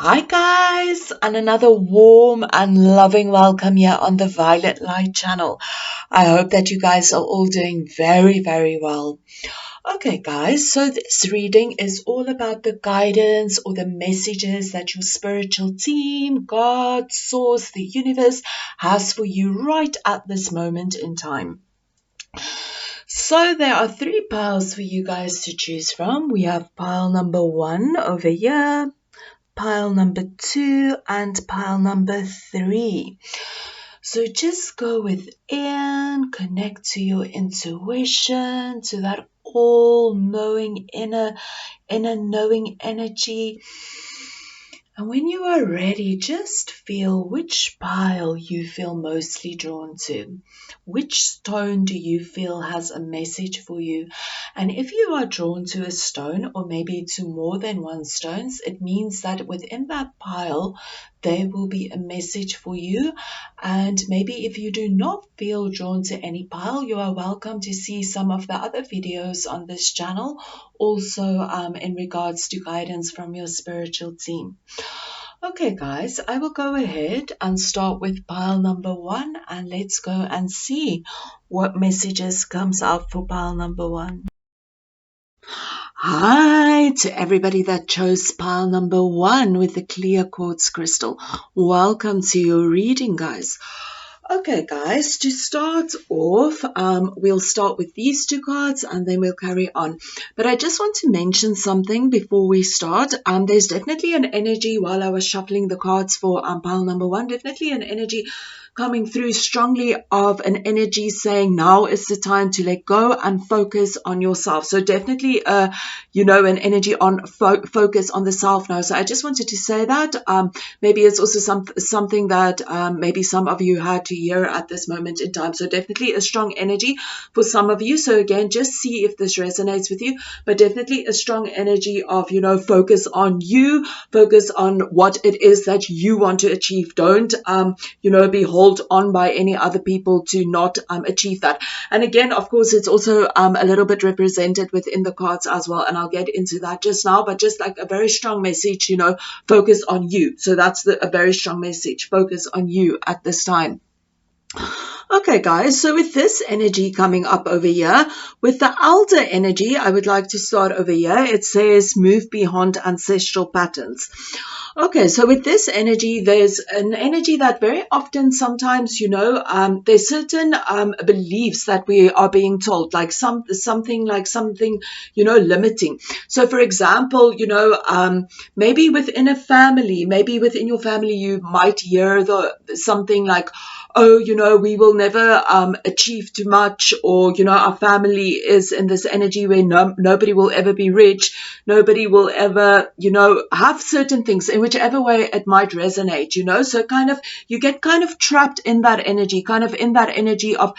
Hi guys, and another warm and loving welcome here on the Violetlight channel. I hope that you guys are all doing very, very well. Okay guys, so this reading is all about the guidance or the messages that your spiritual team, God, Source, the universe has for you right at this moment in time. So there are three piles for you guys to choose from. We have pile number 1 over here, pile number 2 and pile number 3. So just go within, connect to your intuition, to that all-knowing inner knowing energy. And when you are ready, just feel which pile you feel mostly drawn to. Which stone do you feel has a message for you? And if you are drawn to a stone, or maybe to more than one stones, it means that within that pile, there will be a message for you. And maybe if you do not feel drawn to any pile, you are welcome to see some of the other videos on this channel, also in regards to guidance from your spiritual team. Okay guys, I will go ahead and start with pile number 1, and let's go and see what messages comes out for pile number 1. Hi to everybody that chose pile number 1 with the clear quartz crystal. Welcome to your reading, guys. Okay guys, to start off, we'll start with these two cards and then we'll carry on. But I just want to mention something before we start. There's definitely an energy while I was shuffling the cards for pile number 1, definitely an energy coming through strongly of an energy saying now is the time to let go and focus on yourself. So definitely an energy on focus on the self now. So I just wanted to say that maybe it's also something that maybe some of you had to hear at this moment in time. So definitely a strong energy for some of you. So again, just see if this resonates with you, but definitely a strong energy of focus on you, focus on what it is that you want to achieve. Don't be held on by any other people to not achieve that. And again, of course, it's also a little bit represented within the cards as well, and I'll get into that just now, but just like a very strong message, focus on you. So that's a very strong message, focus on you at this time. Okay guys, so with this energy coming up over here, with the elder energy, I would like to start over here. It says move beyond ancestral patterns. Okay, so with this energy, there's an energy that very often sometimes, there's certain beliefs that we are being told, like something limiting. So for example, maybe within a family, maybe within your family, you might hear something like, oh, we will never achieve too much, or, our family is in this energy where nobody will ever be rich, nobody will ever, have certain things in whichever way it might resonate, so kind of, you get kind of trapped in that energy, of,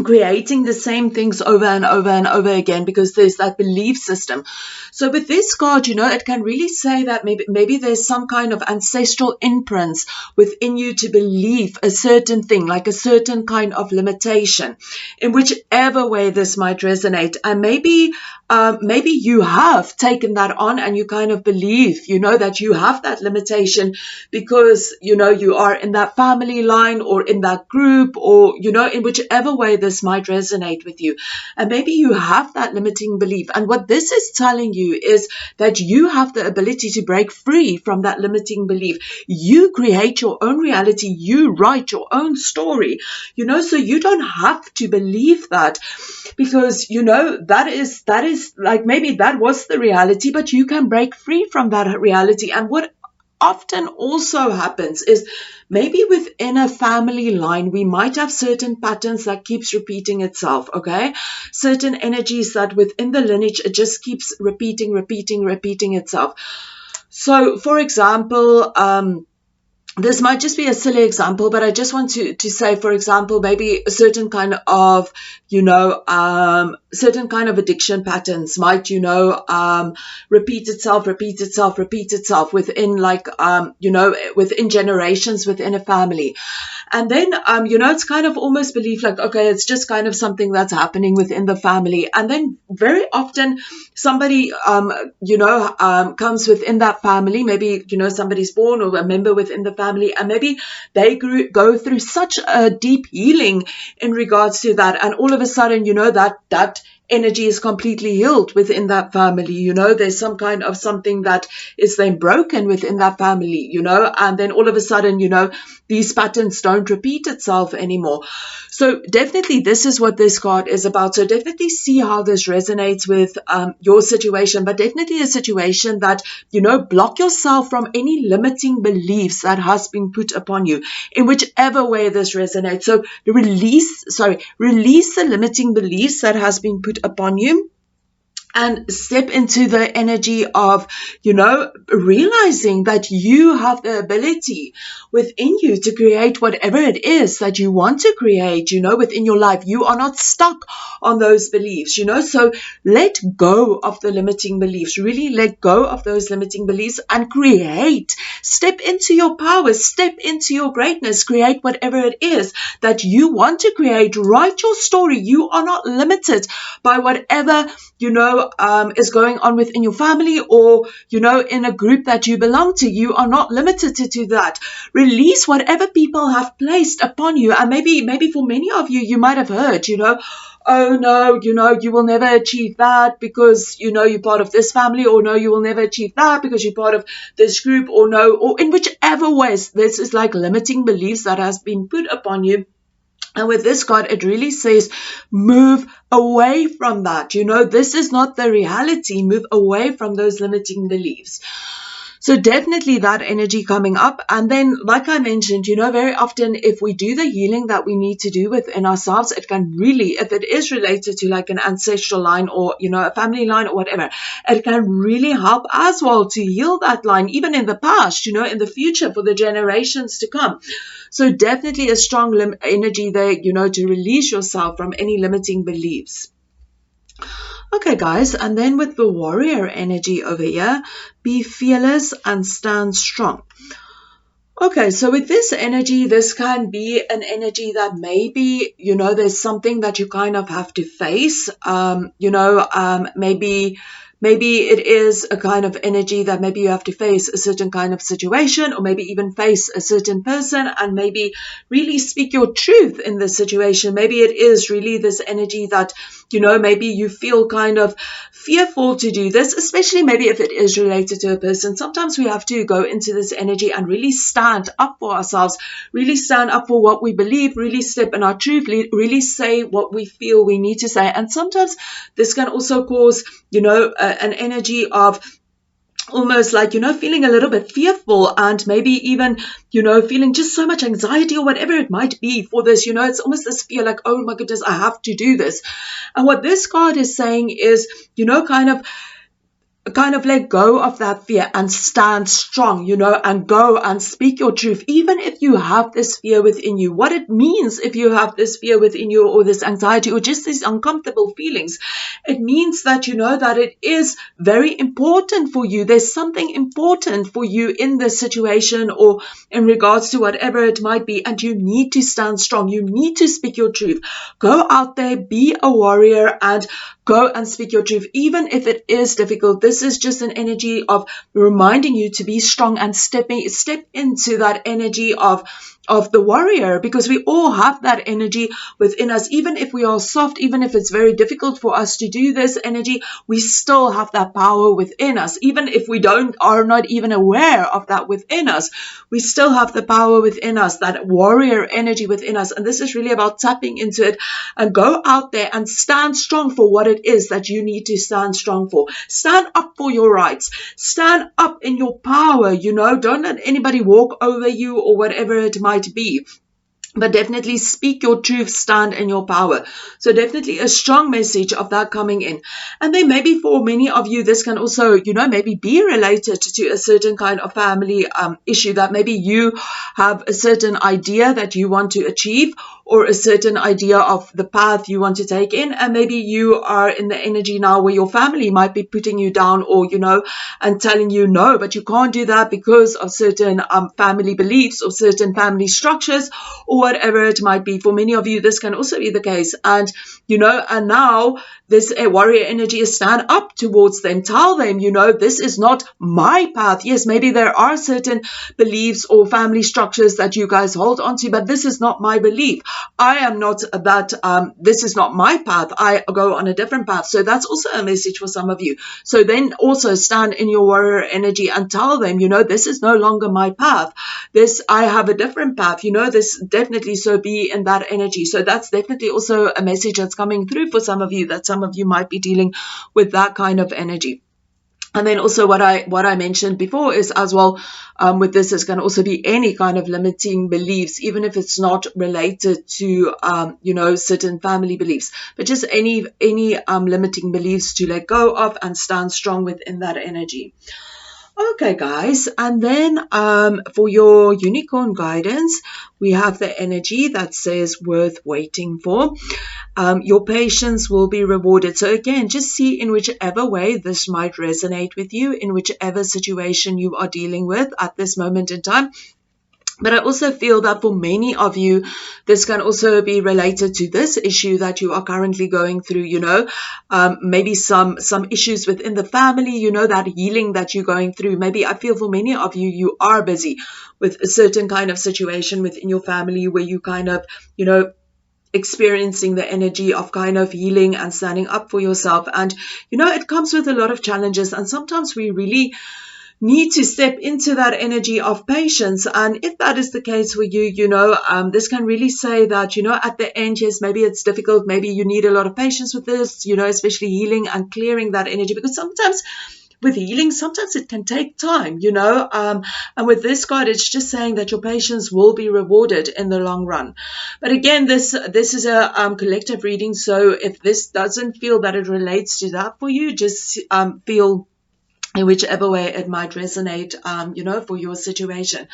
creating the same things over and over and over again, because there's that belief system. So with this card, it can really say that maybe there's some kind of ancestral imprints within you to believe a certain thing, like a certain kind of limitation, in whichever way this might resonate. And maybe you have taken that on and you kind of believe, that you have that limitation because, you are in that family line or in that group, or, in whichever way this might resonate with you. And maybe you have that limiting belief. And what this is telling you is that you have the ability to break free from that limiting belief. You create your own reality. You write your own story, so you don't have to believe that, because, that is like, maybe that was the reality, but you can break free from that reality. And what often also happens is maybe within a family line, we might have certain patterns that keeps repeating itself, okay? Certain energies that within the lineage, it just keeps repeating itself. So, for example, this might just be a silly example, but I just want to say, for example, maybe a certain kind of, certain kind of addiction patterns might, repeat itself within, like, within generations within a family. And then, it's kind of almost believed like, okay, it's just kind of something that's happening within the family. And then very often somebody, comes within that family, maybe, somebody's born or a member within the family, and maybe they go through such a deep healing in regards to that. And all of a sudden, that energy is completely healed within that family. There's some kind of something that is then broken within that family, and then all of a sudden, these patterns don't repeat itself anymore. So definitely this is what this card is about. So definitely see how this resonates with your situation, but definitely a situation that, block yourself from any limiting beliefs that has been put upon you in whichever way this resonates. So release the limiting beliefs that has been put upon you, and step into the energy of, realizing that you have the ability within you to create whatever it is that you want to create, within your life. You are not stuck on those beliefs, so let go of the limiting beliefs, really let go of those limiting beliefs and create. Step into your power, step into your greatness, create whatever it is that you want to create. Write your story. You are not limited by whatever, is going on within your family or, in a group that you belong to. You are not limited to that. Release whatever people have placed upon you. And maybe for many of you, you might have heard, oh no, you will never achieve that because, you're part of this family, or no, you will never achieve that because you're part of this group, or no, or in whichever ways, this is like limiting beliefs that has been put upon you. And with this card, it really says, move away from that. This is not the reality. Move away from those limiting beliefs. So definitely that energy coming up. And then, like I mentioned, very often if we do the healing that we need to do within ourselves, it can really, if it is related to like an ancestral line or, a family line or whatever, it can really help as well to heal that line, even in the past, in the future for the generations to come. So definitely a strong energy there, to release yourself from any limiting beliefs. Okay, guys, and then with the warrior energy over here, be fearless and stand strong. Okay, so with this energy, this can be an energy that maybe, there's something that you kind of have to face. Maybe it is a kind of energy that maybe you have to face a certain kind of situation, or maybe even face a certain person and maybe really speak your truth in this situation. Maybe it is really this energy that, maybe you feel kind of fearful to do this, especially maybe if it is related to a person. Sometimes we have to go into this energy and really stand up for ourselves, really stand up for what we believe, really step in our truth, really say what we feel we need to say. And sometimes this can also cause, an energy of almost like, feeling a little bit fearful and maybe even, feeling just so much anxiety or whatever it might be for this, it's almost this fear like, oh my goodness, I have to do this. And what this card is saying is, kind of let go of that fear and stand strong, and go and speak your truth, even if you have this fear within you. What it means if you have this fear within you, or this anxiety, or just these uncomfortable feelings, it means that that it is very important for you. There's something important for you in this situation or in regards to whatever it might be, and you need to stand strong. You need to speak your truth. Go out there, be a warrior, and go and speak your truth, even if it is difficult. This is just an energy of reminding you to be strong and step into that energy of the warrior, because we all have that energy within us. Even if we are soft, even if it's very difficult for us to do this energy, we still have that power within us. Even if we are not even aware of that within us, we still have the power within us, that warrior energy within us. And this is really about tapping into it and go out there and stand strong for what it is that you need to stand strong for. Stand up for your rights. Stand up in your power, don't let anybody walk over you or whatever it might be. But definitely speak your truth, stand in your power. So definitely a strong message of that coming in. And then maybe for many of you, this can also, maybe be related to a certain kind of family issue, that maybe you have a certain idea that you want to achieve, or a certain idea of the path you want to take in. And maybe you are in the energy now where your family might be putting you down, or, and telling you no, but you can't do that because of certain family beliefs or certain family structures, or whatever it might be. For many of you, this can also be the case. And, and now this warrior energy is stand up towards them. Tell them, this is not my path. Yes, maybe there are certain beliefs or family structures that you guys hold on to, but this is not my belief. I am not that, this is not my path. I go on a different path. So that's also a message for some of you. So then also stand in your warrior energy and tell them, this is no longer my path. I have a different path, this definitely, so be in that energy. So that's definitely also a message that's coming through for some of you, that some of you might be dealing with that kind of energy. And then also what I mentioned before is as well, with this, is going to also be any kind of limiting beliefs, even if it's not related to, certain family beliefs, but just any limiting beliefs to let go of and stand strong within that energy. Okay, guys, and then for your unicorn guidance, we have the energy that says worth waiting for. Your patience will be rewarded. So again, just see in whichever way this might resonate with you, in whichever situation you are dealing with at this moment in time. But I also feel that for many of you, this can also be related to this issue that you are currently going through, maybe some issues within the family, that healing that you're going through. Maybe I feel for many of you, you are busy with a certain kind of situation within your family where you kind of, experiencing the energy of kind of healing and standing up for yourself. And, it comes with a lot of challenges. And sometimes we really need to step into that energy of patience. And if that is the case for you, this can really say that, at the end, yes, maybe it's difficult. Maybe you need a lot of patience with this, especially healing and clearing that energy, because sometimes with healing, sometimes it can take time, and with this card, it's just saying that your patience will be rewarded in the long run. But again, this is a collective reading. So if this doesn't feel that it relates to that for you, just feel in whichever way it might resonate, for your situation.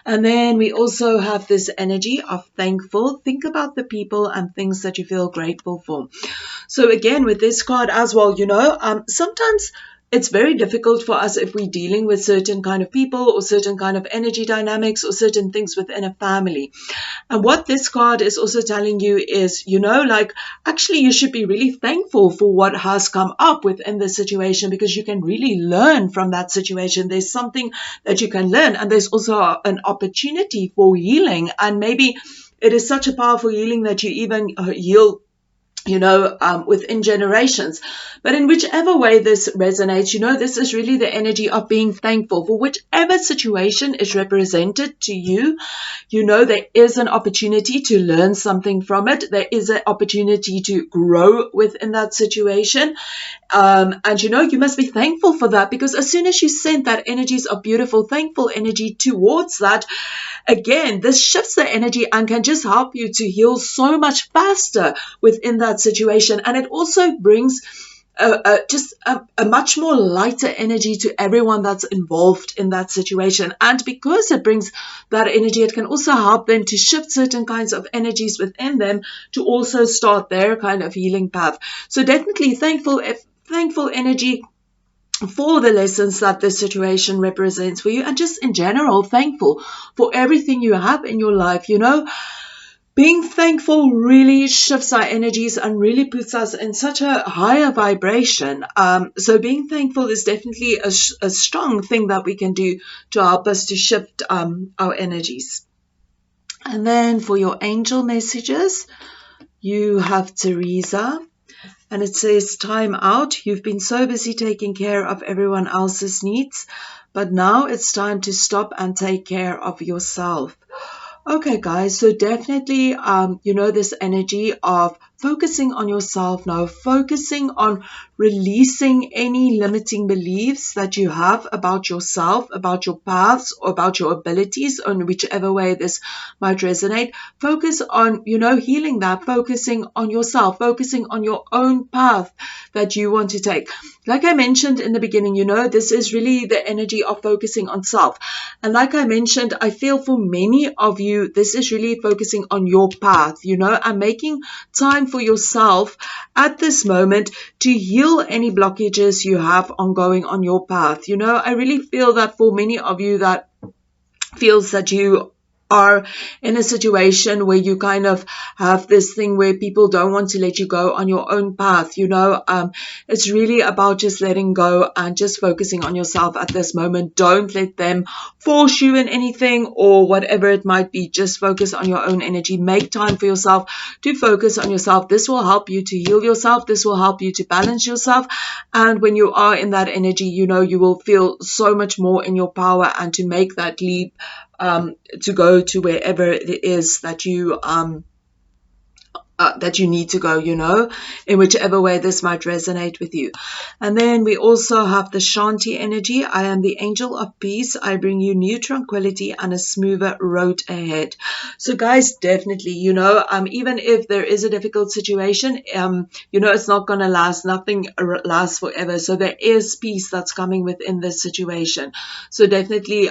And then we also have this energy of thankful. Think about the people and things that you feel grateful for. So again, with this card as well, sometimes it's very difficult for us if we're dealing with certain kind of people or certain kind of energy dynamics or certain things within a family. And what this card is also telling you is, actually you should be really thankful for what has come up within the situation, because you can really learn from that situation. There's something that you can learn, and there's also an opportunity for healing. And maybe it is such a powerful healing that you even heal within generations. But in whichever way this resonates, this is really the energy of being thankful for whichever situation is represented to you. There is an opportunity to learn something from it. There is an opportunity to grow within that situation. And you must be thankful for that, because as soon as you send that energies of beautiful, thankful energy towards that, again, this shifts the energy and can just help you to heal so much faster within that situation. And it also brings a much more lighter energy to everyone that's involved in that situation. And because it brings that energy, it can also help them to shift certain kinds of energies within them to also start their kind of healing path. So definitely thankful energy for the lessons that this situation represents for you, and just in general thankful for everything you have in your life. Being thankful really shifts our energies and really puts us in such a higher vibration. So being thankful is definitely a strong thing that we can do to help us to shift our energies. And then for your angel messages, you have Teresa. And it says, time out. You've been so busy taking care of everyone else's needs, but now it's time to stop and take care of yourself. Okay, guys, so definitely, this energy of focusing on yourself now, focusing on releasing any limiting beliefs that you have about yourself, about your paths, or about your abilities, on whichever way this might resonate. Focus on, healing that, focusing on yourself, focusing on your own path that you want to take. Like I mentioned in the beginning, this is really the energy of focusing on self. And like I mentioned, I feel for many of you, this is really focusing on your path, and making time for yourself at this moment to heal any blockages you have ongoing on your path. I really feel that for many of you that feels that you are in a situation where you kind of have this thing where people don't want to let you go on your own path, it's really about just letting go and just focusing on yourself at this moment. Don't let them force you in anything or whatever it might be. Just focus on your own energy. Make time for yourself to focus on yourself. This will help you to heal yourself. This will help you to balance yourself. And when you are in that energy, you will feel so much more in your power and to make that leap to go to wherever it is that you need to go, in whichever way this might resonate with you. And then we also have the Shanti energy. I am the angel of peace. I bring you new tranquility and a smoother road ahead. So guys, definitely, even if there is a difficult situation, it's not going to last. Nothing lasts forever. So there is peace that's coming within this situation. So definitely,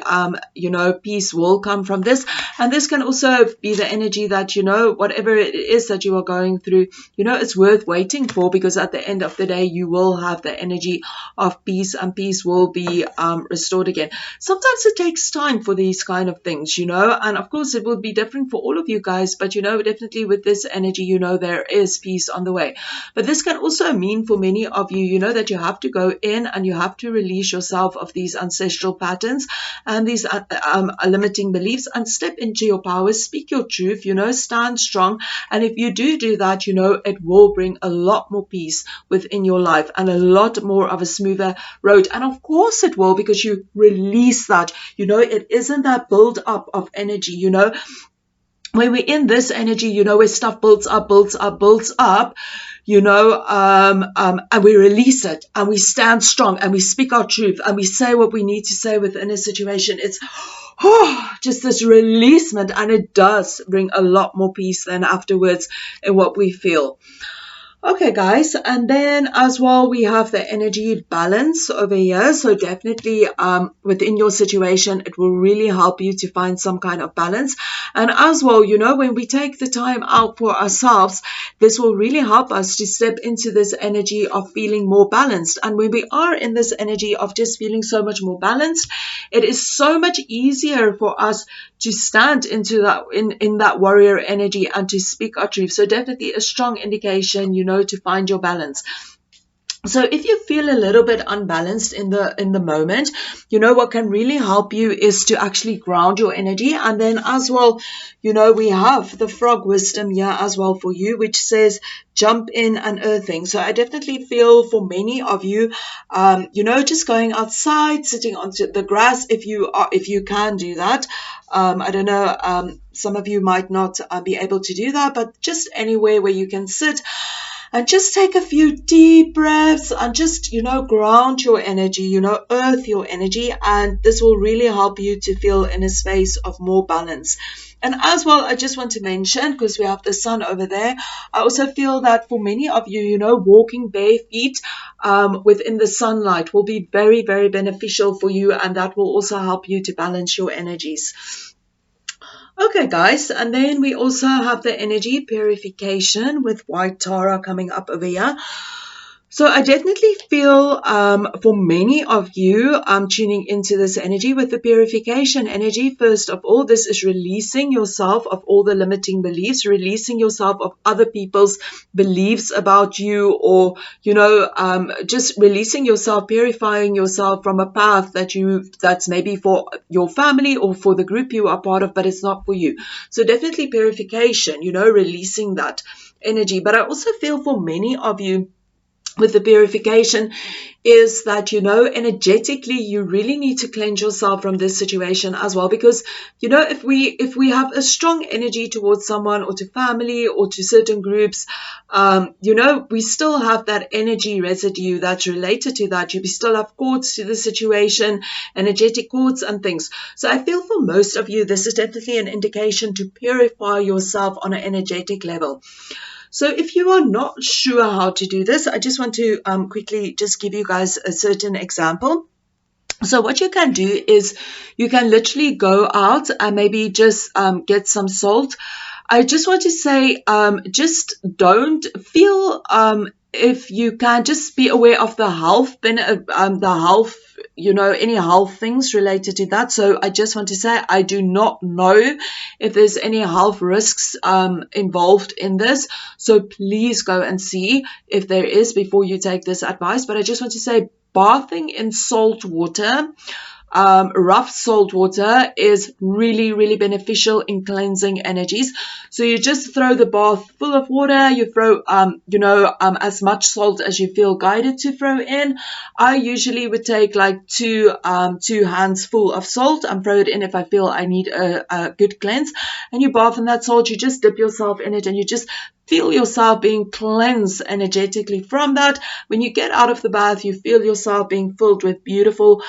peace will come from this. And this can also be the energy that, whatever it is that you are going through, it's worth waiting for, because at the end of the day, you will have the energy of peace and peace will be restored again. Sometimes it takes time for these kind of things, and of course it will be different for all of you guys, but definitely with this energy, there is peace on the way. But this can also mean for many of you, that you have to go in and you have to release yourself of these ancestral patterns and these limiting beliefs and step into your power, speak your truth, stand strong. And if you do that, it will bring a lot more peace within your life and a lot more of a smoother road. And of course it will, because you release that, it isn't that build up of energy, when we're in this energy, where stuff builds up, and we release it and we stand strong and we speak our truth and we say what we need to say within a situation. It's just this releasement, and it does bring a lot more peace then afterwards in what we feel. Okay, guys, and then as well, we have the energy balance over here. So definitely within your situation, it will really help you to find some kind of balance. And as well, when we take the time out for ourselves, this will really help us to step into this energy of feeling more balanced. And when we are in this energy of just feeling so much more balanced, it is so much easier for us to stand into that in that warrior energy and to speak our truth. So definitely a strong indication, to find your balance. So if you feel a little bit unbalanced in the moment, what can really help you is to actually ground your energy. And then as well, we have the frog wisdom here as well for you, which says jump in and earthing. So I definitely feel for many of you, just going outside, sitting on the grass, if you can do that. I don't know, some of you might not be able to do that, but just anywhere where you can sit and just take a few deep breaths and just, ground your energy, earth your energy. And this will really help you to feel in a space of more balance. And as well, I just want to mention, because we have the sun over there, I also feel that for many of you, walking bare feet within the sunlight will be very, very beneficial for you. And that will also help you to balance your energies. Okay, guys, and then we also have the energy purification with white Tara coming up over here. So I definitely feel for many of you tuning into this energy with the purification energy. First of all, this is releasing yourself of all the limiting beliefs, releasing yourself of other people's beliefs about you, or, just releasing yourself, purifying yourself from a path that's maybe for your family or for the group you are part of, but it's not for you. So definitely purification, releasing that energy. But I also feel for many of you, with the purification, is that, energetically, you really need to cleanse yourself from this situation as well. Because, if we have a strong energy towards someone or to family or to certain groups, we still have that energy residue that's related to that. We still have cords to the situation, energetic cords and things. So I feel for most of you, this is definitely an indication to purify yourself on an energetic level. So if you are not sure how to do this, I just want to quickly just give you guys a certain example. So what you can do is you can literally go out and maybe just get some salt. I just want to say, just don't feel if you can, just be aware of the health, any health things related to that. So I just want to say, I do not know if there's any health risks involved in this. So please go and see if there is before you take this advice. But I just want to say, bathing in salt water, rough salt water, is really, really beneficial in cleansing energies. So you just throw the bath full of water, you throw as much salt as you feel guided to throw in. I usually would take like two hands full of salt and throw it in if I feel I need a good cleanse. And you bath in that salt, you just dip yourself in it, and you just feel yourself being cleansed energetically from that. When you get out of the bath, you feel yourself being filled with beautiful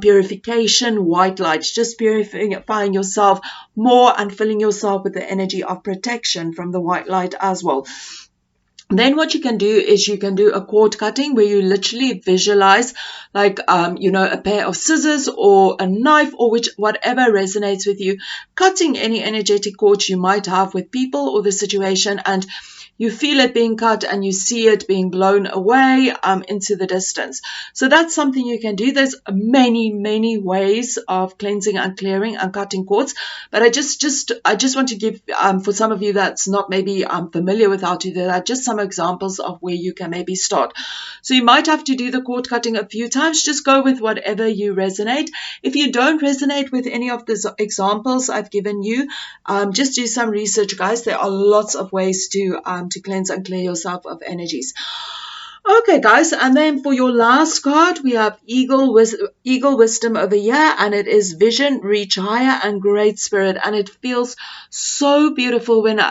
purification, white light, just purifying yourself more and filling yourself with the energy of protection from the white light as well. Then what you can do is you can do a cord cutting, where you literally visualize like, a pair of scissors or a knife, or whatever resonates with you, cutting any energetic cords you might have with people or the situation, and you feel it being cut and you see it being blown away into the distance. So that's something you can do. There's many, many ways of cleansing and clearing and cutting cords, but I just want to give, for some of you that's not maybe familiar with how to do that, just some examples of where you can maybe start. So you might have to do the cord cutting a few times. Just go with whatever you resonate. If you don't resonate with any of the examples I've given you, just do some research, guys. There are lots of ways to cleanse and clear yourself of energies. Okay, guys, and then for your last card, we have Eagle Wisdom over here, and it is Vision, Reach Higher, and Great Spirit. And it feels so beautiful when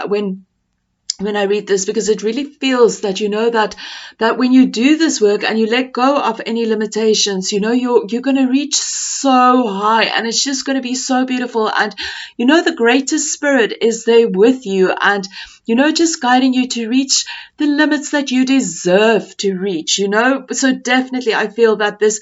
I read this, because it really feels that, that when you do this work and you let go of any limitations, you're going to reach so high, and it's just going to be so beautiful. And the greatest spirit is there with you, and just guiding you to reach the limits that you deserve to reach, So definitely I feel that this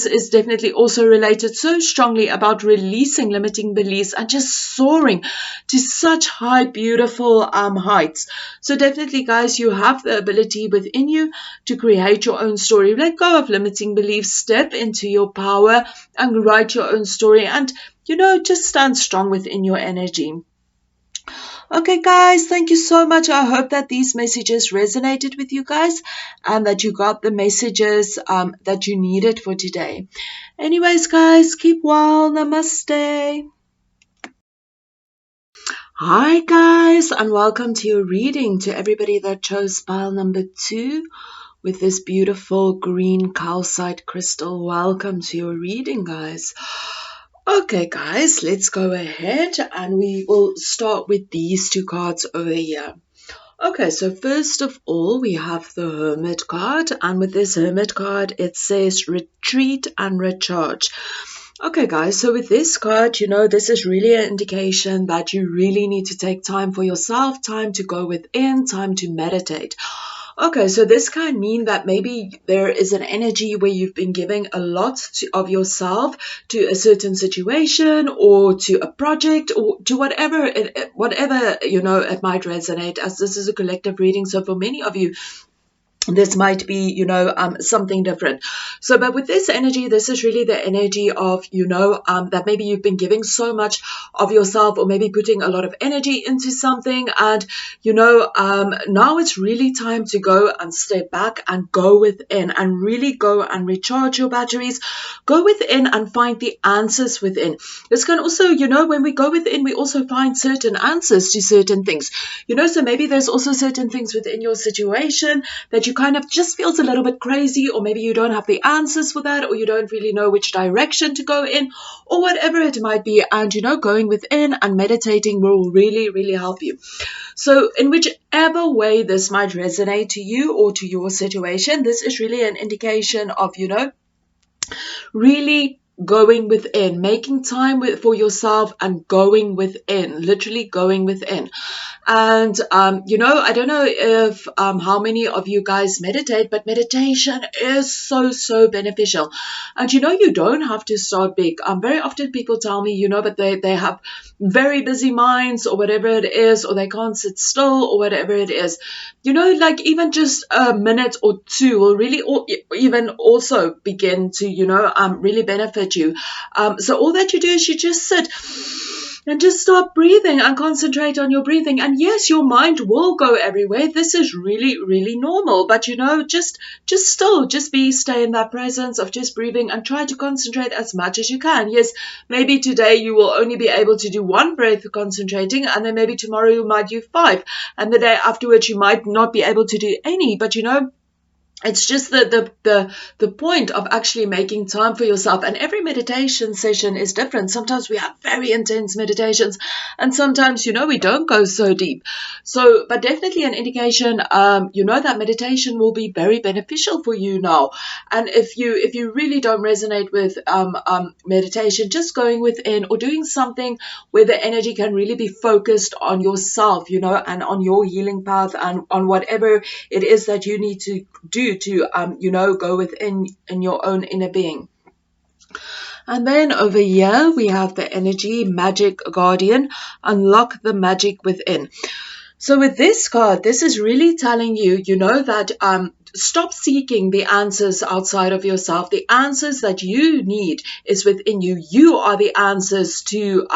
is definitely also related so strongly about releasing limiting beliefs and just soaring to such high, beautiful heights. So definitely, guys, you have the ability within you to create your own story. Let go of limiting beliefs, step into your power and write your own story, and, just stand strong within your energy. Okay, guys, thank you so much. I hope that these messages resonated with you guys and that you got the messages that you needed for today. Anyways, guys, keep well. Namaste. Hi, guys, and welcome to your reading. To everybody that chose pile number 2 with this beautiful green calcite crystal, welcome to your reading, guys. Okay, guys, let's go ahead and we will start with these 2 cards over here. Okay, so first of all, we have the Hermit card, and with this Hermit card, it says retreat and recharge. Okay, guys, so with this card, this is really an indication that you really need to take time for yourself, time to go within, time to meditate. Okay, so this can mean that maybe there is an energy where you've been giving a lot of yourself to a certain situation or to a project or to whatever it might resonate, as this is a collective reading. So for many of you, this might be, something different. So, but with this energy, this is really the energy of, that maybe you've been giving so much of yourself, or maybe putting a lot of energy into something. And, now it's really time to go and step back and go within and really go and recharge your batteries. Go within and find the answers within. This can also, when we go within, we also find certain answers to certain things, so maybe there's also certain things within your situation that you kind of just feels a little bit crazy, or maybe you don't have the answers for that, or you don't really know which direction to go in, or whatever it might be. And, going within and meditating will really, really help you. So in whichever way this might resonate to you or to your situation, this is really an indication of, really going within, making time for yourself and going within, literally going within. And, I don't know if how many of you guys meditate, but meditation is so, so beneficial. And, you don't have to start big. Very often people tell me, but they have very busy minds or whatever it is, or they can't sit still or whatever it is. Like even just a minute or two will really even also begin to, really benefit you. So all that you do is you just sit and just start breathing and concentrate on your breathing. And yes, your mind will go everywhere. This is really, really normal. But just stay in that presence of just breathing and try to concentrate as much as you can. Yes, maybe today you will only be able to do one breath concentrating, and then maybe tomorrow you might do 5, and the day afterwards you might not be able to do any. But it's just the point of actually making time for yourself. And every meditation session is different. Sometimes we have very intense meditations, and sometimes we don't go so deep. So but definitely an indication that meditation will be very beneficial for you now. And if you really don't resonate with meditation, just going within or doing something where the energy can really be focused on yourself, and on your healing path, and on whatever it is that you need to do to go within in your own inner being. And then over here we have the energy magic guardian. Unlock the magic within. So with this card, this is really telling you, that stop seeking the answers outside of yourself. The answers that you need is within you. You are the answers to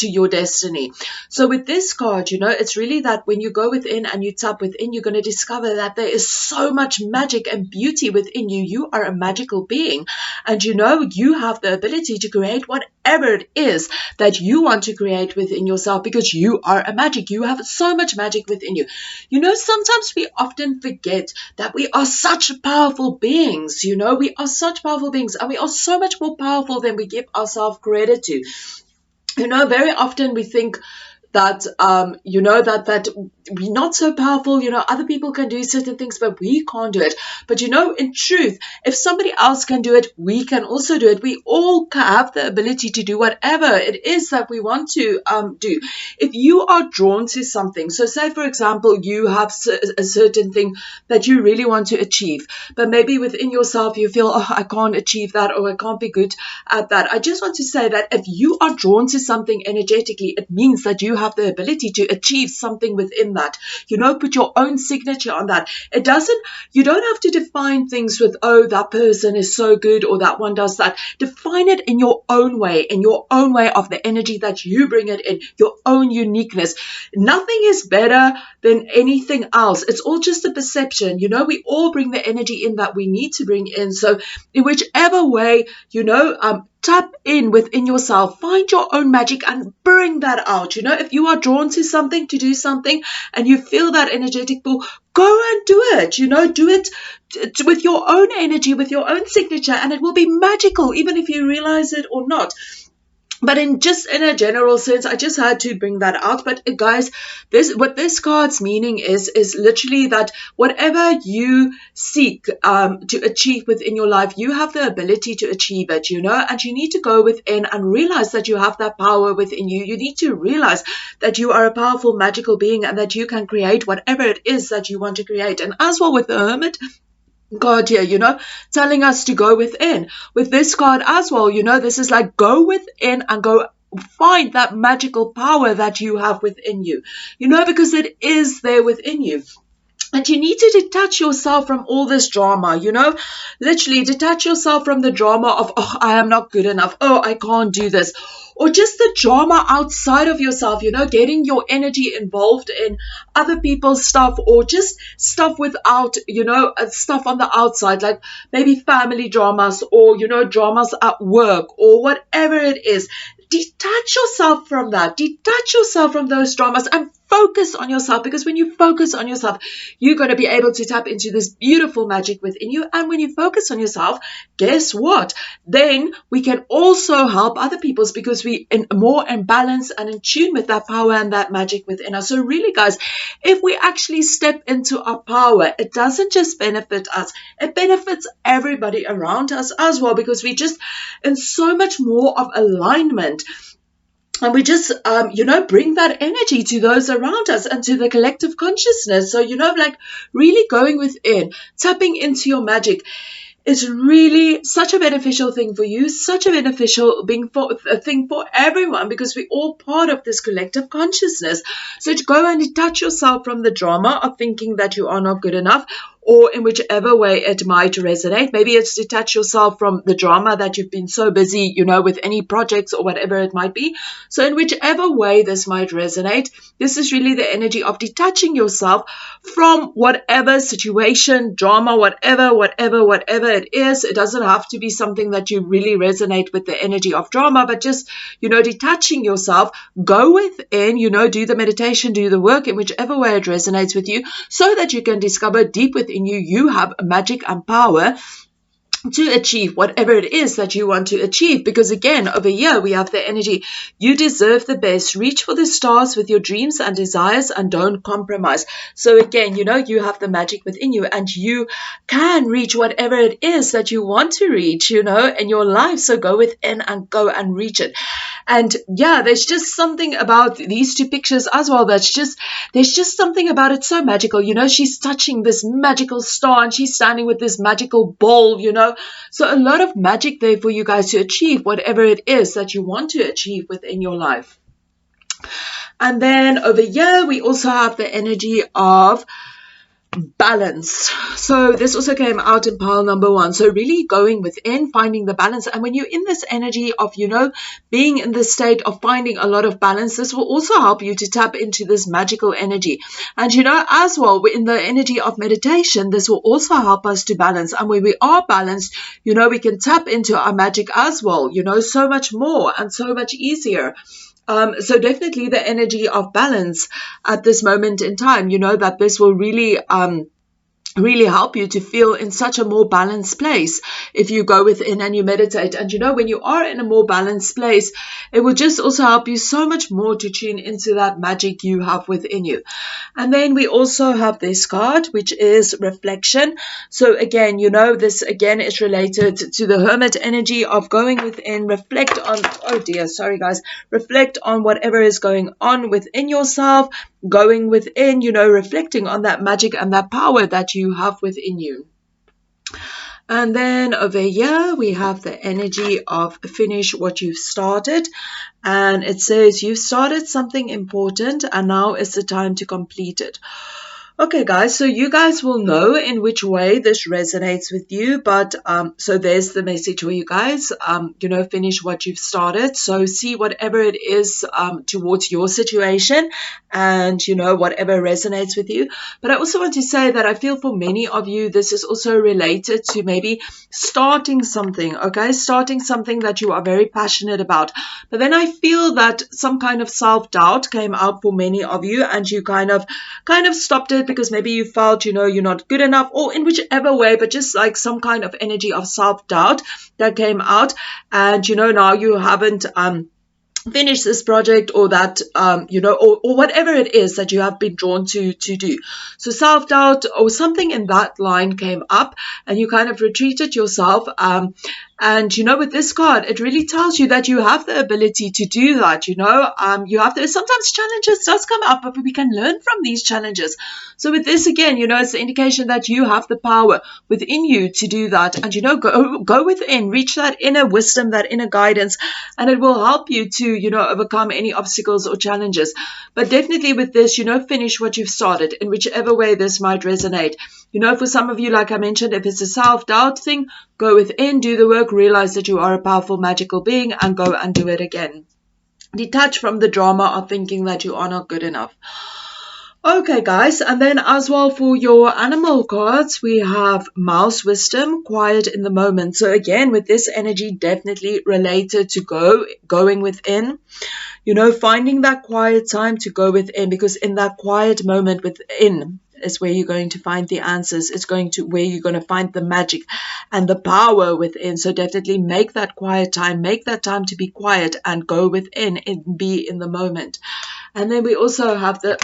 your destiny. So with this card, it's really that when you go within and you tap within, you're going to discover that there is so much magic and beauty within you. You are a magical being, and you have the ability to create whatever it is that you want to create within yourself, because you are a magic. You have so much magic within you. Sometimes we often forget that we are such powerful beings. We are such powerful beings, and we are so much more powerful than we give ourselves credit to. Very often we think that that we're not so powerful. Other people can do certain things, but we can't do it. But in truth, if somebody else can do it, we can also do it. We all have the ability to do whatever it is that we want to do. If you are drawn to something, so say for example you have a certain thing that you really want to achieve, but maybe within yourself you feel, I can't achieve that, or I can't be good at that. I just want to say that if you are drawn to something energetically, it means that you have the ability to achieve something within that. Put your own signature on that. You don't have to define things with, that person is so good, or that one does that. Define it in your own way of the energy that you bring it in, your own uniqueness. Nothing is better than anything else. It's all just a perception. We all bring the energy in that we need to bring in. So in whichever way, tap in within yourself, find your own magic and bring that out. If you are drawn to something, to do something, and you feel that energetic pull, go and do it. Do it with your own energy, with your own signature, and it will be magical, even if you realize it or not. But in a general sense, I just had to bring that out. But guys, what this card's meaning is literally that whatever you seek to achieve within your life, you have the ability to achieve it, and you need to go within and realize that you have that power within you. You need to realize that you are a powerful, magical being, and that you can create whatever it is that you want to create. And as well with the Hermit card here, telling us to go within. With this card as well, this is like go within and go find that magical power that you have within you, because it is there within you. And you need to detach yourself from all this drama, literally detach yourself from the drama of, I am not good enough, I can't do this, or just the drama outside of yourself, getting your energy involved in other people's stuff, or just stuff without, stuff on the outside, like maybe family dramas, or, dramas at work, or whatever it is. Detach yourself from that. Detach yourself from those dramas and focus on yourself, because when you focus on yourself, you're going to be able to tap into this beautiful magic within you. And when you focus on yourself, guess what? Then we can also help other people, because we are more in balance and in tune with that power and that magic within us. So really, guys, if we actually step into our power, it doesn't just benefit us, it benefits everybody around us as well, because we just in so much more of alignment. And we just, bring that energy to those around us and to the collective consciousness. So, like really going within, tapping into your magic is really such a beneficial thing for you, such a beneficial thing for everyone, because we're all part of this collective consciousness. So to go and detach yourself from the drama of thinking that you are not good enough, or in whichever way it might resonate. Maybe it's detach yourself from the drama that you've been so busy, with any projects or whatever it might be. So in whichever way this might resonate, this is really the energy of detaching yourself from whatever situation, drama, whatever it is. It doesn't have to be something that you really resonate with the energy of drama, but just, detaching yourself, go within, do the meditation, do the work in whichever way it resonates with you, so that you can discover deep within you have magic and power to achieve whatever it is that you want to achieve. Because again, over here we have the energy, you deserve the best, reach for the stars with your dreams and desires and don't compromise. So again, you have the magic within you, and you can reach whatever it is that you want to reach, in your life. So go within and go and reach it. And yeah, there's just something about these two pictures as well there's just something about it so magical. She's touching this magical star and she's standing with this magical ball, So a lot of magic there for you guys to achieve whatever it is that you want to achieve within your life. And then over here, we also have the energy of balance. So this also came out in pile number 1. So really going within, finding the balance. And when you're in this energy of, being in this state of finding a lot of balance, this will also help you to tap into this magical energy. And, as well, in the energy of meditation, this will also help us to balance. And when we are balanced, we can tap into our magic as well, so much more and so much easier. So definitely the energy of balance at this moment in time, that this will really help you to feel in such a more balanced place if you go within and you meditate. And when you are in a more balanced place, it will just also help you so much more to tune into that magic you have within you. And then we also have this card, which is reflection. So again, this again is related to the hermit energy of going within, reflect on, reflect on whatever is going on within yourself, going within, reflecting on that magic and that power that you have within you. And then over here, we have the energy of finish what you've started. And it says you've started something important and now is the time to complete it. Okay, guys, so you guys will know in which way this resonates with you, but so there's the message for you guys, finish what you've started. So see whatever it is towards your situation and, whatever resonates with you. But I also want to say that I feel for many of you, this is also related to maybe starting something, okay, starting something that you are very passionate about. But then I feel that some kind of self-doubt came out for many of you, and you kind of stopped it because maybe you felt, you're not good enough, or in whichever way, but just like some kind of energy of self-doubt that came out. And, now you haven't finish this project, or that or whatever it is that you have been drawn to do. So self-doubt or something in that line came up, and you kind of retreated yourself, and with this card, it really tells you that you have the ability to do that. You have to, sometimes challenges does come up, but we can learn from these challenges. So with this, again, it's the indication that you have the power within you to do that. And, go within, reach that inner wisdom, that inner guidance, and it will help you to, overcome any obstacles or challenges. But definitely with this, finish what you've started in whichever way this might resonate. For some of you, like I mentioned, if it's a self-doubt thing, go within, do the work, realize that you are a powerful, magical being, and go and do it again. Detach from the drama of thinking that you are not good enough. Okay, guys, and then as well for your animal cards, we have Mouse Wisdom, Quiet in the Moment. So again, with this energy, definitely related to going within, finding that quiet time to go within, because in that quiet moment within is where you're going to find the answers. It's where you're going to find the magic and the power within. So definitely make that quiet time, make that time to be quiet and go within and be in the moment. And then we also have the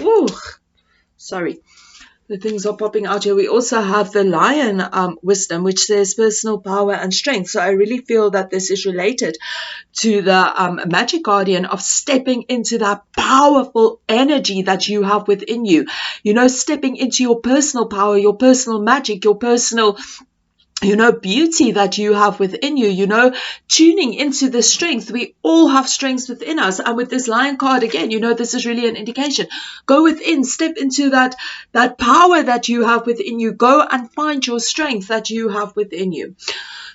things are popping out here. We also have the Lion Wisdom, which says personal power and strength. So I really feel that this is related to the Magic Guardian of stepping into that powerful energy that you have within you. Stepping into your personal power, your personal magic, your personal beauty that you have within you, tuning into the strength. We all have strengths within us. And with this Lion card, again, this is really an indication. Go within, step into that power that you have within you. Go and find your strength that you have within you.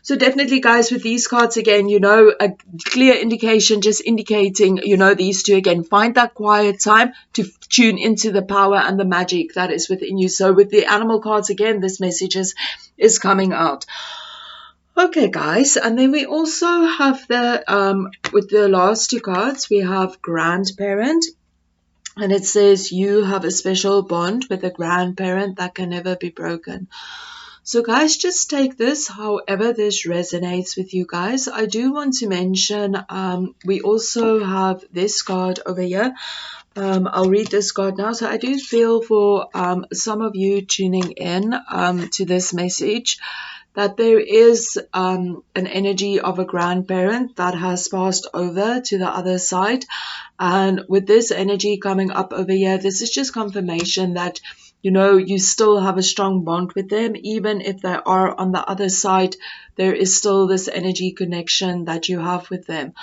So definitely, guys, with these cards, again, a clear indication, just indicating, these two, again, find that quiet time to tune into the power and the magic that is within you. So with the animal cards, again, this message is coming out. Okay, guys, and then we also have with the last two cards, we have Grandparent. And it says you have a special bond with a grandparent that can never be broken. So guys, just take this however this resonates with you guys. I do want to mention we also have this card over here. I'll read this card now. So I do feel for some of you tuning in to this message that there is an energy of a grandparent that has passed over to the other side. And with this energy coming up over here, this is just confirmation that you still have a strong bond with them. Even if they are on the other side, there is still this energy connection that you have with them.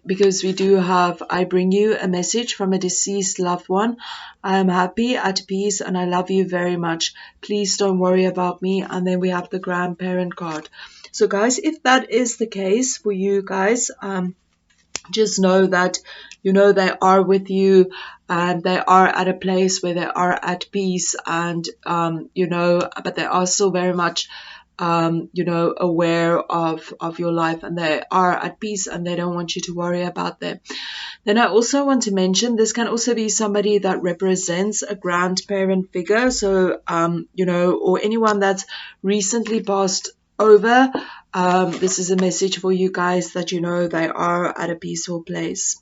Because we do have, I bring you a message from a deceased loved one. I am happy, at peace, and I love you very much. Please don't worry about me. And then we have the grandparent card. So guys, if that is the case for you guys, just know that they are with you and they are at a place where they are at peace, and but they are still very much aware of your life, and they are at peace and they don't want you to worry about them. Then I also want to mention this can also be somebody that represents a grandparent figure, so or anyone that's recently passed over. This is a message for you guys that they are at a peaceful place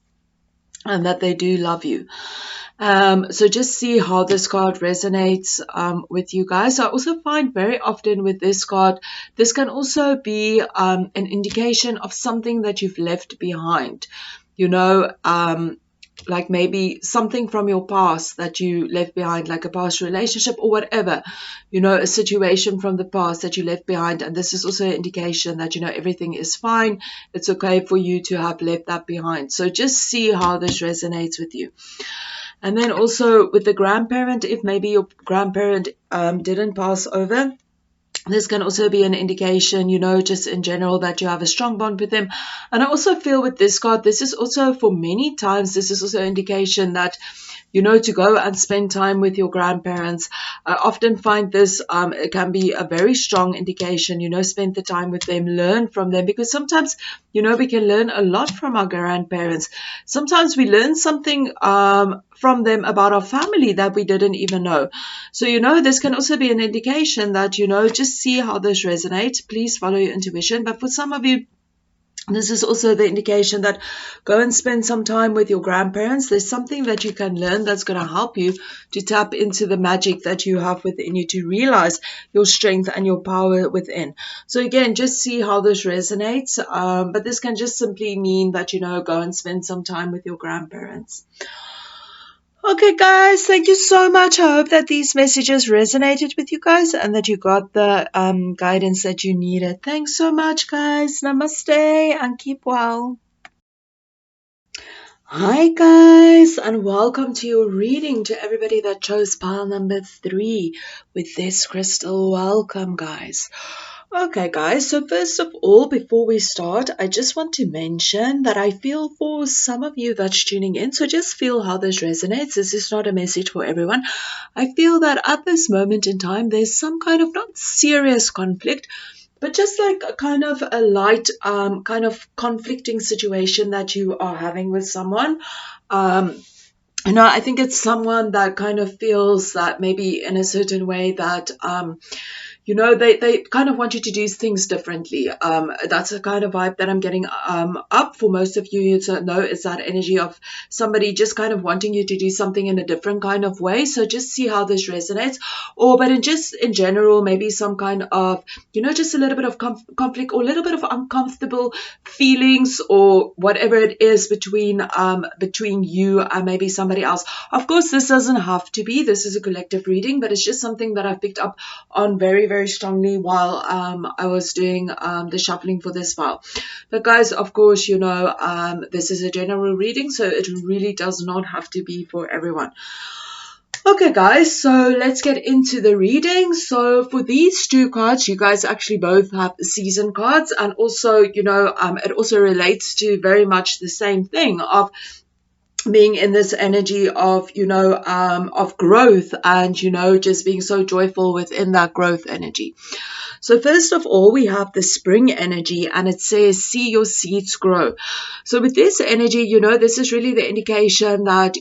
and that they do love you. So just see how this card resonates with you guys. I also find very often with this card, this can also be an indication of something that you've left behind. Like maybe something from your past that you left behind, like a past relationship or whatever, a situation from the past that you left behind. And this is also an indication that, everything is fine. It's okay for you to have left that behind. So just see how this resonates with you. And then also with the grandparent, if maybe your grandparent didn't pass over, this can also be an indication, just in general, that you have a strong bond with them. And I also feel with this card, this is also for many times, this is also an indication that, to go and spend time with your grandparents. I often find this it can be a very strong indication, spend the time with them, learn from them, because sometimes, we can learn a lot from our grandparents. Sometimes we learn something from them about our family that we didn't even know. So, this can also be an indication that, just see how this resonates. Please follow your intuition. But for some of you, this is also the indication that go and spend some time with your grandparents. There's something that you can learn that's going to help you to tap into the magic that you have within you, to realize your strength and your power within. So again, just see how this resonates. But this can just simply mean that, go and spend some time with your grandparents. Okay, guys, thank you so much. I hope that these messages resonated with you guys and that you got the guidance that you needed. Thanks so much, guys. Namaste and keep well. Hi, guys, and welcome to your reading. To everybody that chose pile number 3 with this crystal. Welcome, guys. Okay, guys, so first of all, before we start, I just want to mention that I feel for some of you that's tuning in, so just feel how this resonates. This is not a message for everyone. I feel that at this moment in time, there's some kind of not serious conflict, but just like a kind of a light, kind of conflicting situation that you are having with someone. Um, I think it's someone that kind of feels that maybe in a certain way that they kind of want you to do things differently. That's the kind of vibe that I'm getting up for most of you. You know, it's that energy of somebody just kind of wanting you to do something in a different kind of way. So just see how this resonates. But in general, maybe some kind of, just a little bit of conflict or a little bit of uncomfortable feelings or whatever it is between you and maybe somebody else. Of course, this doesn't have to be. This is a collective reading, but it's just something that I've picked up on very, very strongly while I was doing the shuffling for this file. But guys, of course, this is a general reading, so it really does not have to be for everyone. Okay, guys, so let's get into the reading. So for these two cards, you guys actually both have season cards, and also, it also relates to very much the same thing of being in this energy of, of growth and, just being so joyful within that growth energy. So first of all, we have the spring energy, and it says, see your seeds grow. So with this energy, this is really the indication that,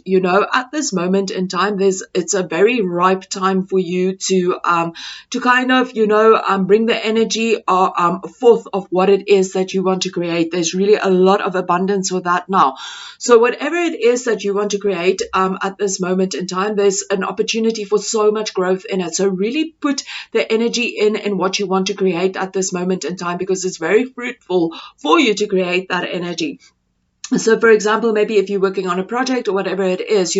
at this moment in time, it's a very ripe time for you to kind of, bring the energy forth of what it is that you want to create. There's really a lot of abundance with that now. So whatever it is that you want to create at this moment in time, there's an opportunity for so much growth in it. So really put the energy in what you want to create at this moment in time, because it's very fruitful for you to create that energy. So, for example, maybe if you're working on a project or whatever it is,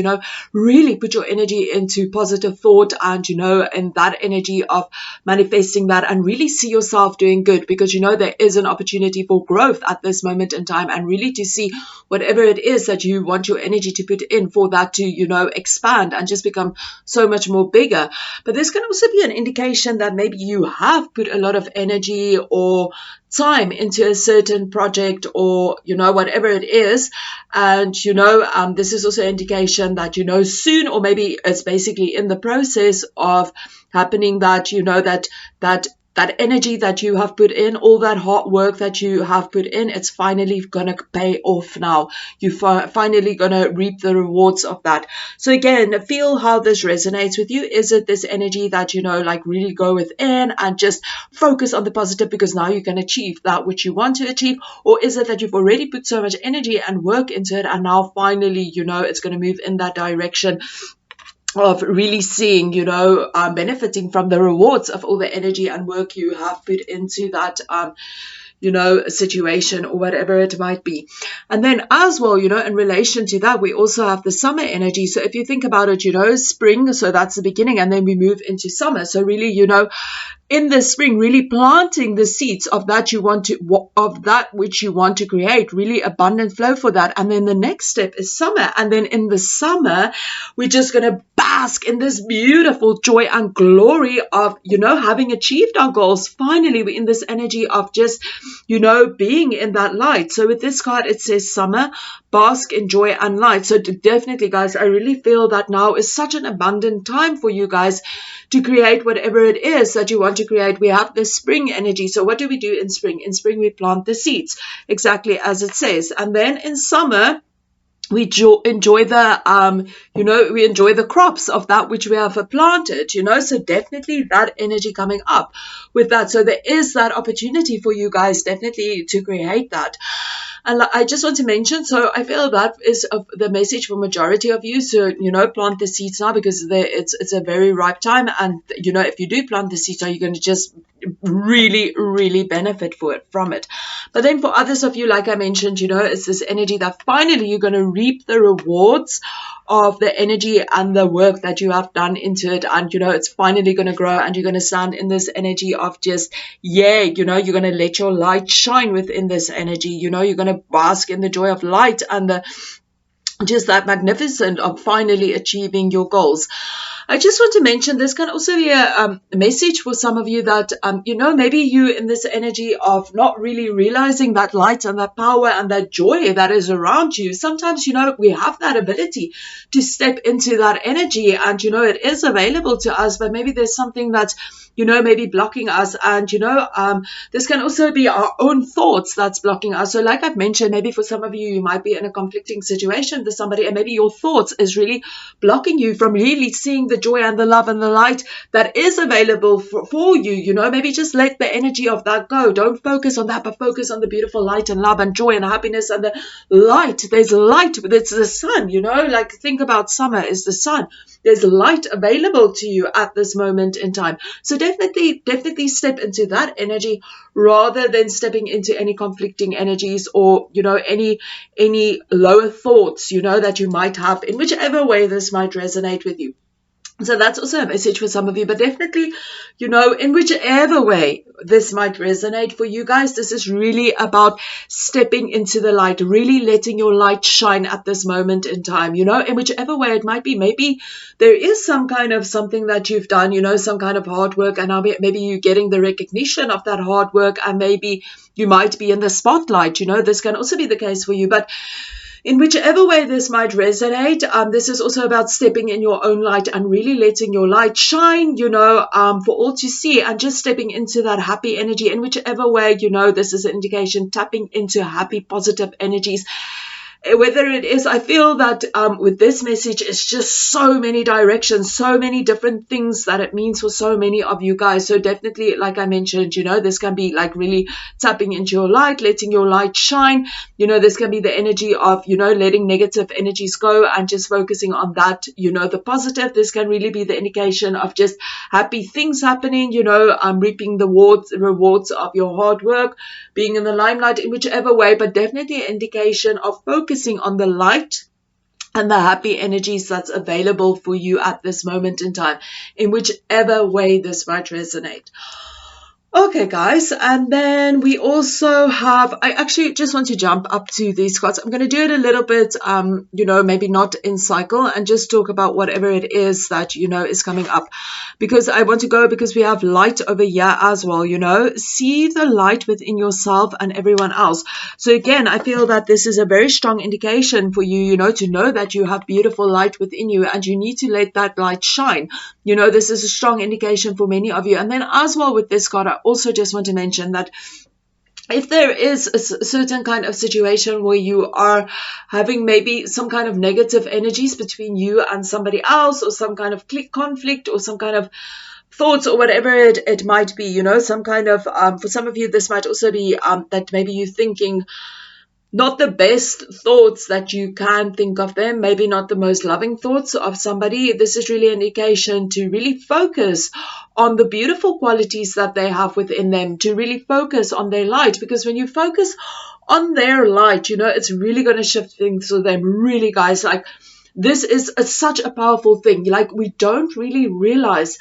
really put your energy into positive thought and, and that energy of manifesting that, and really see yourself doing good, because, there is an opportunity for growth at this moment in time, and really to see whatever it is that you want your energy to put in for that to, expand and just become so much more bigger. But this can also be an indication that maybe you have put a lot of energy or time into a certain project or, whatever it is. And, this is also an indication that, soon, or maybe it's basically in the process of happening that, that energy that you have put in, all that hard work that you have put in, it's finally going to pay off now. You're finally going to reap the rewards of that. So again, feel how this resonates with you. Is it this energy that, really go within and just focus on the positive because now you can achieve that which you want to achieve? Or is it that you've already put so much energy and work into it, and now finally, it's going to move in that direction of really seeing, benefiting from the rewards of all the energy and work you have put into that, situation or whatever it might be. And then as well, in relation to that, we also have the summer energy. So if you think about it, spring, so that's the beginning, and then we move into summer. So really, in the spring, really planting the seeds of that which you want to create, really abundant flow for that. And then the next step is summer. And then in the summer, we're just going to bask in this beautiful joy and glory of, having achieved our goals. Finally, we're in this energy of just, being in that light. So with this card, it says summer, bask in joy and light. So definitely, guys, I really feel that now is such an abundant time for you guys to create whatever it is that you want to create. We have the spring energy. So what do we do in spring? In spring, we plant the seeds, exactly as it says. And then in summer, we enjoy the crops of that which we have planted, so definitely that energy coming up with that. So there is that opportunity for you guys definitely to create that. And I just want to mention, so I feel that is the message for majority of you. So, plant the seeds now, because it's a very ripe time. And, if you do plant the seeds, are you going to just really, really benefit from it? But then for others of you, like I mentioned, it's this energy that finally you're going to reap the rewards of the energy and the work that you have done into it. And, it's finally going to grow, and you're going to stand in this energy of just, you're going to let your light shine within this energy. You're going to bask in the joy of light and the just that magnificent of finally achieving your goals. I just want to mention this can also be a message for some of you that, maybe you in this energy of not really realizing that light and that power and that joy that is around you. Sometimes, we have that ability to step into that energy and, it is available to us, but maybe there's something that's, maybe blocking us. And, this can also be our own thoughts that's blocking us. So like I've mentioned, maybe for some of you, you might be in a conflicting situation with somebody, and maybe your thoughts is really blocking you from really seeing the joy and the love and the light that is available for you. Maybe just let the energy of that go. Don't focus on that, but focus on the beautiful light and love and joy and happiness and the light. There's light. It's the sun, like think about summer is the sun. There's light available to you at this moment in time. So definitely step into that energy rather than stepping into any conflicting energies or, any lower thoughts, that you might have, in whichever way this might resonate with you. So that's also a message for some of you, but definitely, in whichever way this might resonate for you guys, this is really about stepping into the light, really letting your light shine at this moment in time, in whichever way it might be. Maybe there is some kind of something that you've done, some kind of hard work, and maybe you're getting the recognition of that hard work, and maybe you might be in the spotlight, this can also be the case for you. But in whichever way this might resonate, this is also about stepping in your own light and really letting your light shine, for all to see, and just stepping into that happy energy. In whichever way, this is an indication, tapping into happy, positive energies. Whether it is, I feel that with this message, it's just so many directions, so many different things that it means for so many of you guys. So definitely, like I mentioned, this can be like really tapping into your light, letting your light shine. This can be the energy of, letting negative energies go and just focusing on that, the positive. This can really be the indication of just happy things happening, reaping the rewards of your hard work, being in the limelight, in whichever way, but definitely an indication of focusing on the light and the happy energies that's available for you at this moment in time, in whichever way this might resonate. Okay, guys, and then we also have, I actually just want to jump up to these cards. I'm going to do it a little bit, maybe not in cycle, and just talk about whatever it is that, is coming up. Because I want to go, because we have light over here as well, see the light within yourself and everyone else. So again, I feel that this is a very strong indication for you, to know that you have beautiful light within you, and you need to let that light shine. This is a strong indication for many of you. And then as well with this card, I also just want to mention that if there is a certain kind of situation where you are having maybe some kind of negative energies between you and somebody else, or some kind of conflict, or some kind of thoughts, or whatever it might be, some kind of, for some of you, this might also be that maybe you're thinking not the best thoughts that you can think of them, maybe not the most loving thoughts of somebody. This is really an indication to really focus on the beautiful qualities that they have within them, to really focus on their light, because when you focus on their light, it's really going to shift things for them. Really, guys, like this is such a powerful thing. Like, we don't really realize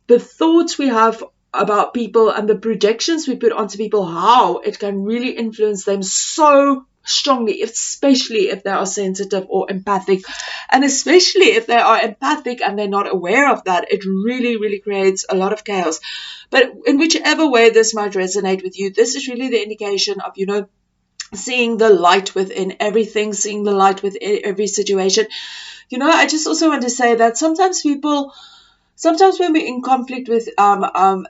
the thoughts we have about people and the projections we put onto people, how it can really influence them so strongly, especially if they are sensitive or empathic. And especially if they are empathic and they're not aware of that, it really, really creates a lot of chaos. But in whichever way this might resonate with you, this is really the indication of, seeing the light within everything, seeing the light within every situation. I just also want to say that sometimes when we're in conflict with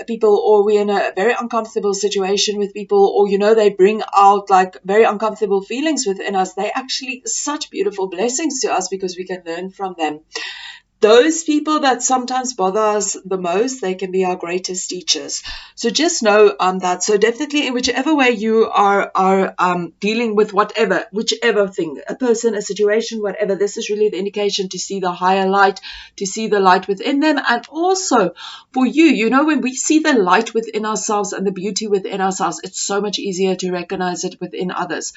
people, or we're in a very uncomfortable situation with people, or, they bring out like very uncomfortable feelings within us, they're actually such beautiful blessings to us, because we can learn from them. Those people that sometimes bother us the most, they can be our greatest teachers. So just know that. So definitely, in whichever way you are dealing with whichever thing, a person, a situation, whatever, this is really the indication to see the higher light, to see the light within them. And also for you, when we see the light within ourselves and the beauty within ourselves, it's so much easier to recognize it within others.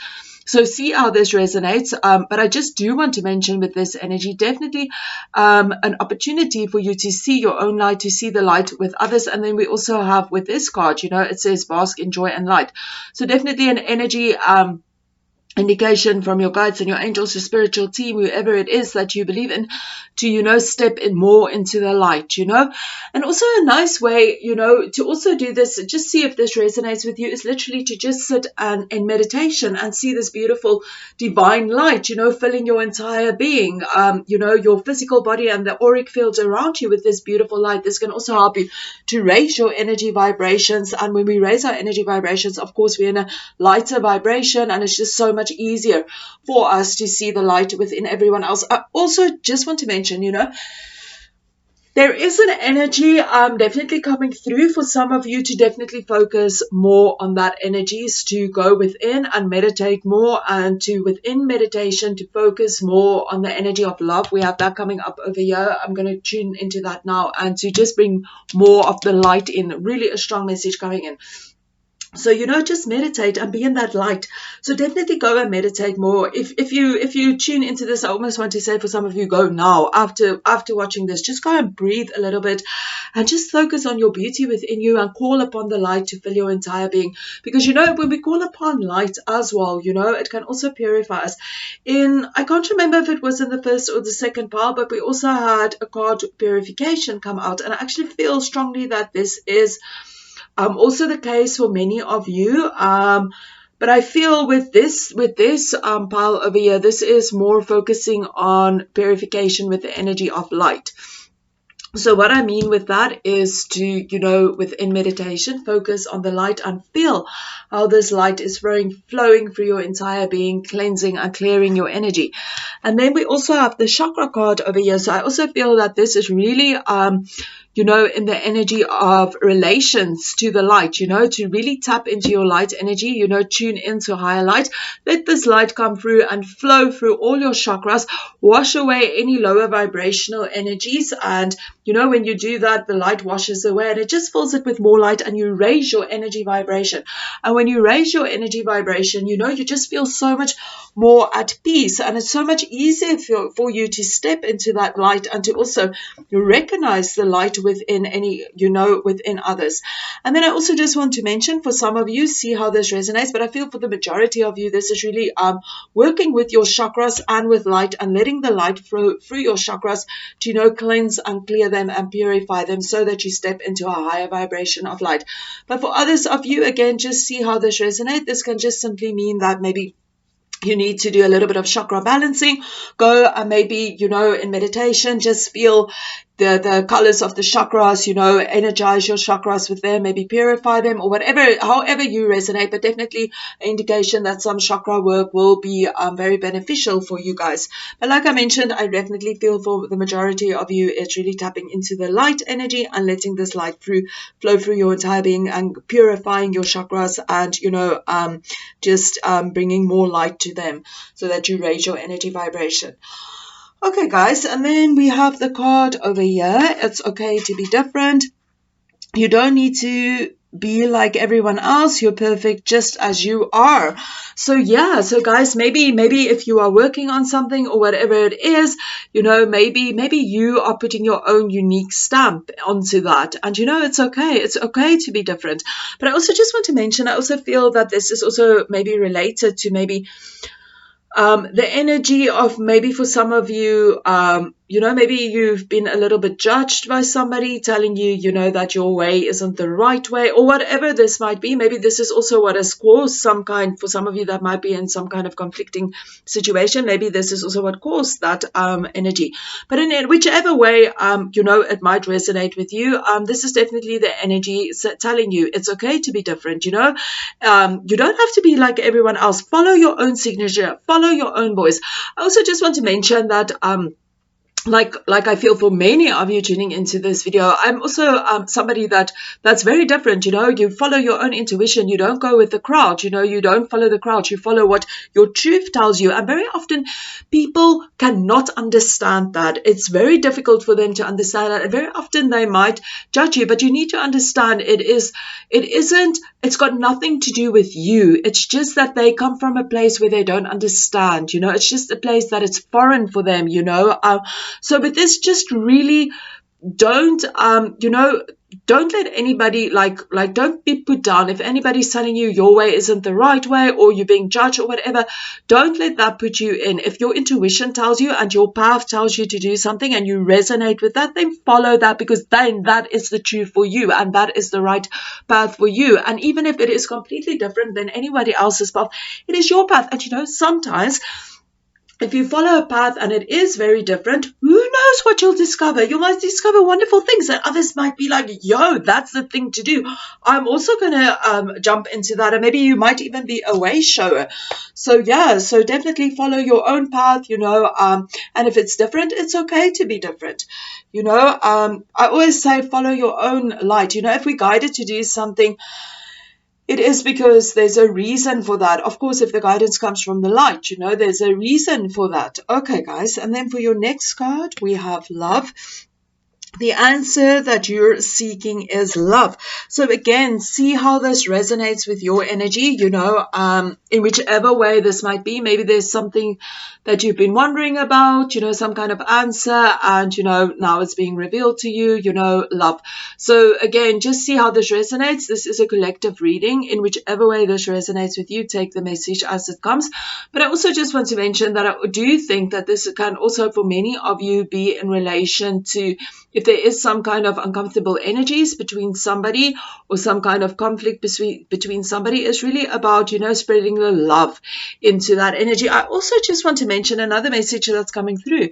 So see how this resonates. But I just do want to mention with this energy, definitely an opportunity for you to see your own light, to see the light with others. And then we also have with this card, it says bask in joy and light. So definitely an energy indication from your guides and your angels, your spiritual team, whoever it is that you believe in, to, step in more into the light, And also a nice way, to also do this, just see if this resonates with you, is literally to just sit and in meditation and see this beautiful divine light, filling your entire being, your physical body and the auric fields around you with this beautiful light. This can also help you to raise your energy vibrations. And when we raise our energy vibrations, of course, we're in a lighter vibration, and it's just so much easier for us to see the light within everyone else. I also just want to mention, there is an energy definitely coming through for some of you to definitely focus more on that energies, to go within and meditate more, and to within meditation to focus more on the energy of love. We have that coming up over here. I'm going to tune into that now, and to just bring more of the light in. Really a strong message coming in. So, just meditate and be in that light. So definitely go and meditate more. If you tune into this, I almost want to say for some of you, go now. After watching this, just go and breathe a little bit and just focus on your beauty within you and call upon the light to fill your entire being. Because, when we call upon light as well, it can also purify us. I can't remember if it was in the first or the second pile, but we also had a card purification come out. And I actually feel strongly that this is also the case for many of you, but I feel with this pile over here, this is more focusing on purification with the energy of light. So what I mean with that is to, within meditation, focus on the light and feel how this light is flowing through your entire being, cleansing and clearing your energy. And then we also have the chakra card over here. So I also feel that this is really in the energy of relations to the light, to really tap into your light energy, tune into higher light. Let this light come through and flow through all your chakras, wash away any lower vibrational energies. And, when you do that, the light washes away and it just fills it with more light, and you raise your energy vibration. And when you raise your energy vibration, you just feel so much more at peace, and it's so much easier for you to step into that light and to also recognize the light within within others. And then I also just want to mention, for some of you, see how this resonates, but I feel for the majority of you, this is really working with your chakras and with light, and letting the light flow through your chakras to cleanse and clear them and purify them, so that you step into a higher vibration of light. But for others of you, again, just see how this resonates. This can just simply mean that maybe you need to do a little bit of chakra balancing. Go and maybe, in meditation, just feel the colors of the chakras, energize your chakras with them, maybe purify them, or however you resonate. But definitely an indication that some chakra work will be very beneficial for you guys. But like I mentioned, I definitely feel for the majority of you, it's really tapping into the light energy and letting this light flow through your entire being and purifying your chakras, and just bringing more light to them, so that you raise your energy vibration. Okay, guys, and then we have the card over here. It's okay to be different. You don't need to be like everyone else. You're perfect just as you are. So guys, maybe if you are working on something or whatever it is, maybe you are putting your own unique stamp onto that, and it's okay to be different. But I also just want to mention, I also feel that this is also maybe related to maybe the energy of, maybe for some of you, maybe you've been a little bit judged by somebody telling you, that your way isn't the right way, or whatever this might be. Maybe this is also what has caused for some of you that might be in some kind of conflicting situation. Maybe this is also what caused that energy. But in whichever way, it might resonate with you. This is definitely the energy telling you it's okay to be different. You don't have to be like everyone else. Follow your own signature. Follow your own voice. I also just want to mention that like I feel for many of you tuning into this video, I'm also somebody that's very different. You follow your own intuition. You don't go with the crowd. You don't follow the crowd. You follow what your truth tells you. And very often people cannot understand that. It's very difficult for them to understand that. And very often they might judge you, but you need to understand it's got nothing to do with you. It's just that they come from a place where they don't understand. It's just a place that it's foreign for them. So with this, just really don't don't let anybody don't be put down. If anybody's telling you your way isn't the right way, or you're being judged or whatever, don't let that put you in. If your intuition tells you and your path tells you to do something and you resonate with that, then follow that, because then that is the truth for you and that is the right path for you. And even if it is completely different than anybody else's path, it is your path. And sometimes if you follow a path and it is very different, who knows what you'll discover? You might discover wonderful things, and others might be like, yo, that's the thing to do. I'm also going to jump into that, and maybe you might even be a way shower. So yeah, so definitely follow your own path, and if it's different, it's okay to be different. I always say follow your own light. If we're guided to do something, it is because there's a reason for that. Of course, if the guidance comes from the light, there's a reason for that. Okay, guys. And then for your next card, we have love. The answer that you're seeking is love. So again, see how this resonates with your energy, in whichever way this might be. Maybe there's something that you've been wondering about, some kind of answer, and, now it's being revealed to you, love. So again, just see how this resonates. This is a collective reading. In whichever way this resonates with you, take the message as it comes. But I also just want to mention that I do think that this can also, for many of you, be in relation to if there is some kind of uncomfortable energies between somebody, or some kind of conflict between somebody, is really about, spreading the love into that energy. I also just want to mention another message that's coming through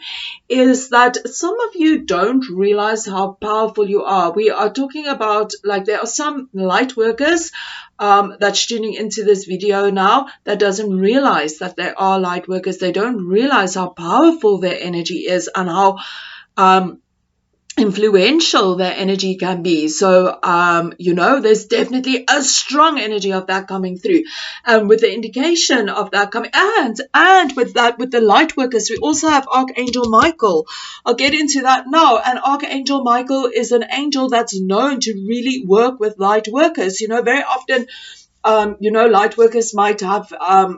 is that some of you don't realize how powerful you are. We are talking about, there are some light workers that's tuning into this video now that doesn't realize that they are light workers. They don't realize how powerful their energy is and how influential their energy can be. So there's definitely a strong energy of that coming through, and with the indication of that coming, and with the light workers, we also have Archangel Michael. I'll get into that now. And Archangel Michael is an angel that's known to really work with light workers. Very often light workers might have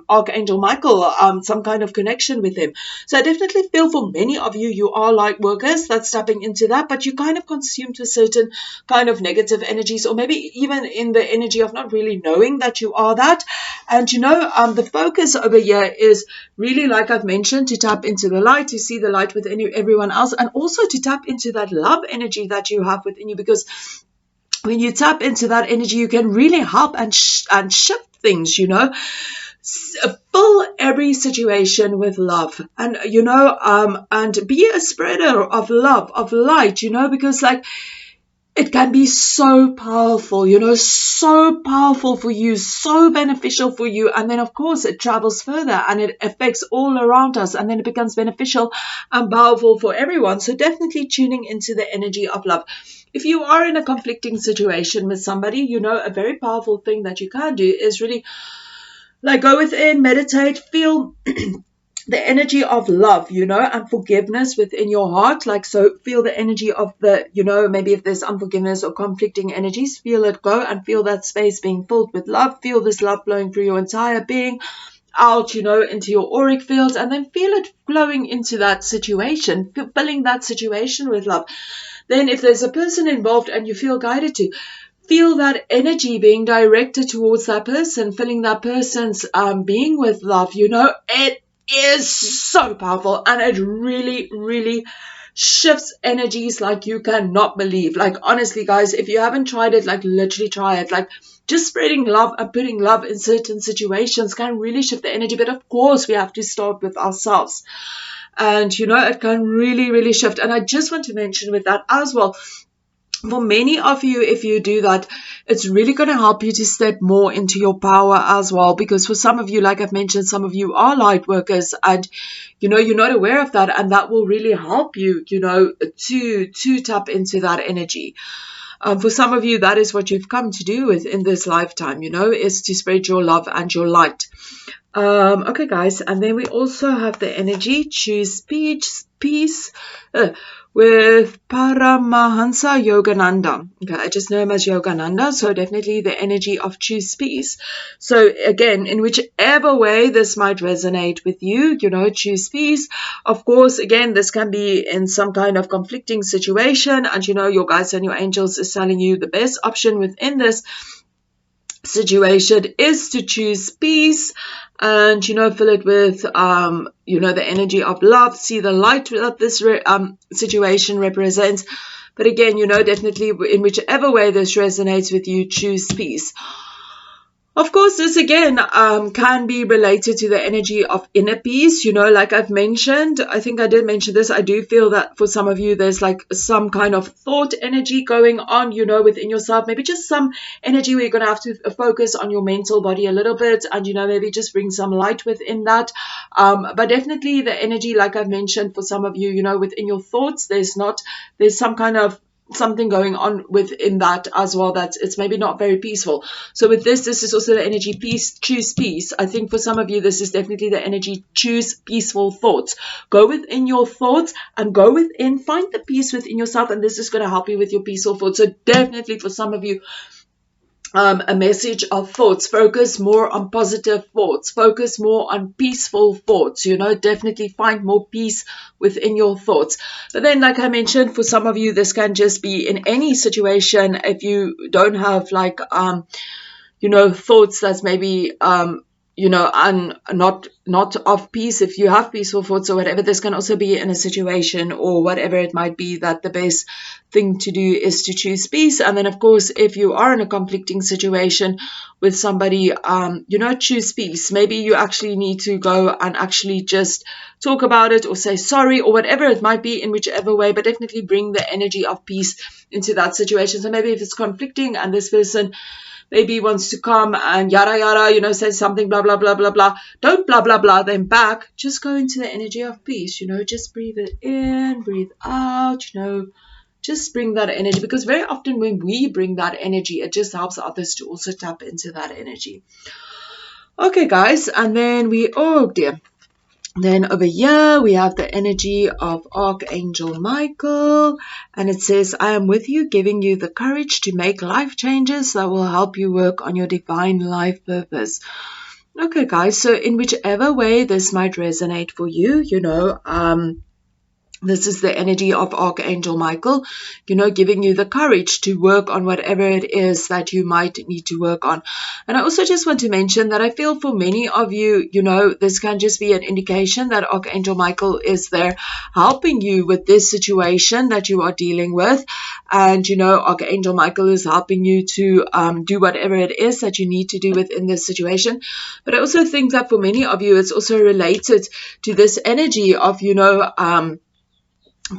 Archangel Michael, some kind of connection with him. So I definitely feel for many of you, you are light workers that's tapping into that, but you kind of consumed with certain kind of negative energies, or maybe even in the energy of not really knowing that you are that. And the focus over here is really, like I've mentioned, to tap into the light, to see the light within you, everyone else, and also to tap into that love energy that you have within you, because when you tap into that energy, you can really help and shift things, fill every situation with love, and, and be a spreader of love, of light, because it can be so powerful, so powerful for you, so beneficial for you. And then, of course, it travels further and it affects all around us. And then it becomes beneficial and powerful for everyone. So definitely tuning into the energy of love. If you are in a conflicting situation with somebody, a very powerful thing that you can do is really go within, meditate, feel the energy of love, and forgiveness within your heart. So feel the energy of the, maybe if there's unforgiveness or conflicting energies, feel it go and feel that space being filled with love. Feel this love flowing through your entire being, out, into your auric fields, and then feel it flowing into that situation, filling that situation with love. Then if there's a person involved and you feel guided to, feel that energy being directed towards that person, filling that person's being with love. It is so powerful, and it really, really shifts energies like you cannot believe. Honestly, guys, if you haven't tried it, literally try it. Just spreading love and putting love in certain situations can really shift the energy. But of course, we have to start with ourselves. And, it can really, really shift. And I just want to mention with that as well, for many of you, if you do that, it's really going to help you to step more into your power as well. Because for some of you, like I've mentioned, some of you are light workers and, you're not aware of that. And that will really help you, to tap into that energy. For some of you, that is what you've come to do in this lifetime, is to spread your love and your light. Okay, guys. And then we also have the energy, choose peace. with Paramahansa Yogananda. Okay, I just know him as Yogananda, so definitely the energy of choose peace. So again, in whichever way this might resonate with you, choose peace. Of course, again, this can be in some kind of conflicting situation, and your guides and your angels is telling you the best option within this situation is to choose peace and fill it with the energy of love. See the light that this situation represents. But again, definitely in whichever way this resonates with you, choose peace. Of course, this again can be related to the energy of inner peace. Like I've mentioned, I think I did mention this. I do feel that for some of you, there's like some kind of thought energy going on, within yourself. Maybe just some energy where you're going to have to focus on your mental body a little bit and, maybe just bring some light within that. But definitely the energy, like I've mentioned, for some of you, within your thoughts, there's some kind of something going on within that as well, that it's maybe not very peaceful. So with this is also the energy peace, choose peace. I think for some of you, this is definitely the energy choose peaceful thoughts. Go within your thoughts and go within, find the peace within yourself, and this is going to help you with your peaceful thoughts. So definitely for some of you, a message of thoughts. Focus more on positive thoughts. Focus more on peaceful thoughts. Definitely find more peace within your thoughts. But then, like I mentioned, for some of you, this can just be in any situation. If you don't have like, thoughts that's maybe, and not of peace. If you have peaceful thoughts or whatever, this can also be in a situation or whatever it might be, that the best thing to do is to choose peace. And then, of course, if you are in a conflicting situation with somebody, choose peace. Maybe you actually need to go and actually just talk about it or say sorry or whatever it might be, in whichever way, but definitely bring the energy of peace into that situation. So maybe if it's conflicting and this person maybe wants to come and yada yada, say something blah blah blah blah blah, don't blah blah blah them back. Just go into the energy of peace, just breathe it in, breathe out, just bring that energy, because very often when we bring that energy, it just helps others to also tap into that energy. Okay guys, and then then over here, we have the energy of Archangel Michael, and it says, I am with you, giving you the courage to make life changes that will help you work on your divine life purpose. Okay, guys, so in whichever way this might resonate for you, this is the energy of Archangel Michael, giving you the courage to work on whatever it is that you might need to work on. And I also just want to mention that I feel for many of you, this can just be an indication that Archangel Michael is there helping you with this situation that you are dealing with. And, Archangel Michael is helping you to do whatever it is that you need to do within this situation. But I also think that for many of you, it's also related to this energy of,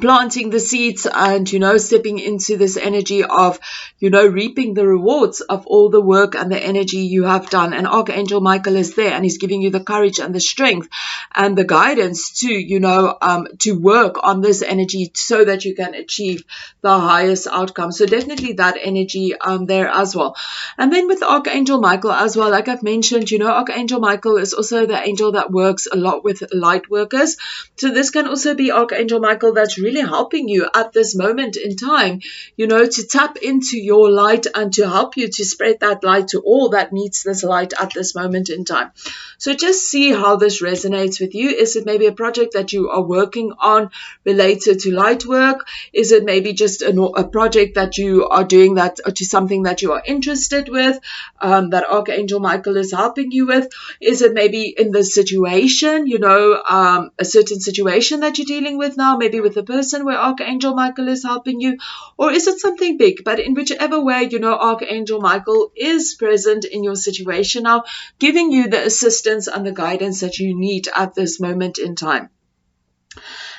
planting the seeds and, stepping into this energy of, reaping the rewards of all the work and the energy you have done. And Archangel Michael is there and he's giving you the courage and the strength and the guidance to work on this energy so that you can achieve the highest outcome. So definitely that energy there as well. And then with Archangel Michael as well, like I've mentioned, Archangel Michael is also the angel that works a lot with light workers. So this can also be Archangel Michael that's really helping you at this moment in time, to tap into your light and to help you to spread that light to all that needs this light at this moment in time. So just see how this resonates with you. Is it maybe a project that you are working on related to light work? Is it maybe just a project that you are doing that to something that you are interested with, that Archangel Michael is helping you with? Is it maybe in the situation, a certain situation that you're dealing with now, maybe with a person where Archangel Michael is helping you? Or is it something big? But in whichever way, Archangel Michael is present in your situation now, giving you the assistance and the guidance that you need at this moment in time.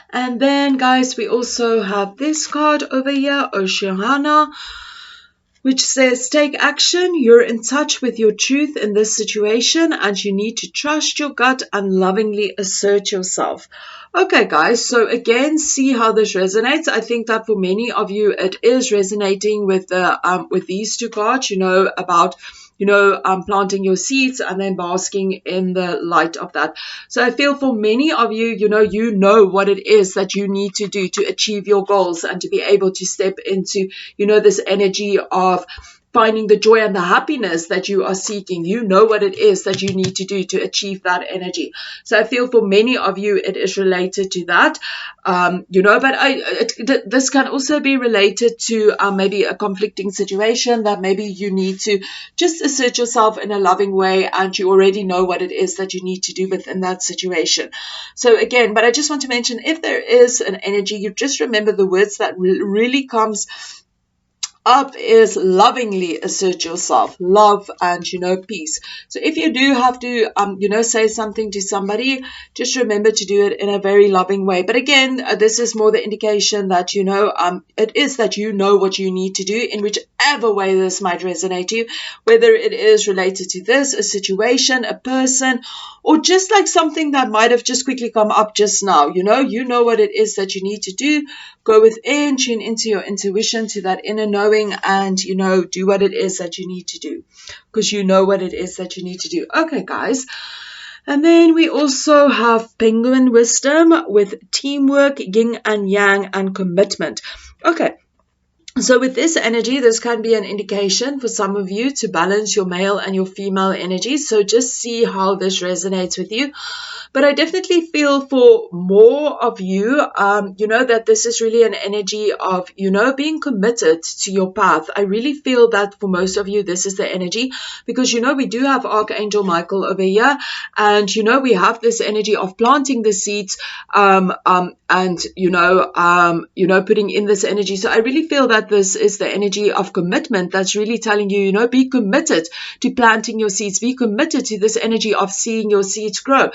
And then, guys, we also have this card over here, Oceana, which says, take action. You're in touch with your truth in this situation, and you need to trust your gut and lovingly assert yourself. Okay, guys, so again, see how this resonates. I think that for many of you, it is resonating with these two cards, about planting your seeds and then basking in the light of that. So I feel for many of you, you know what it is that you need to do to achieve your goals and to be able to step into, this energy of finding the joy and the happiness that you are seeking. You know what it is that you need to do to achieve that energy. So I feel for many of you, it is related to that, but this can also be related to maybe a conflicting situation that maybe you need to just assert yourself in a loving way, and you already know what it is that you need to do within that situation. So again, but I just want to mention, if there is an energy, you just remember the words that really comes up is lovingly assert yourself, love and, peace. So if you do have to, say something to somebody, just remember to do it in a very loving way. But again, this is more the indication that, it is that you know what you need to do in whichever way this might resonate to you, whether it is related to this, a situation, a person, or just like something that might have just quickly come up just now. You know what it is that you need to do. Go within, tune into your intuition, to that inner knowing, and, do what it is that you need to do, because you know what it is that you need to do. Okay, guys. And then we also have penguin wisdom with teamwork, yin and yang, and commitment. Okay. So with this energy, this can be an indication for some of you to balance your male and your female energies. So just see how this resonates with you. But I definitely feel for more of you, that this is really an energy of, being committed to your path. I really feel that for most of you, this is the energy, because, we do have Archangel Michael over here, and, we have this energy of planting the seeds, and, putting in this energy. So I really feel that this is the energy of commitment that's really telling you, be committed to planting your seeds, be committed to this energy of seeing your seeds grow.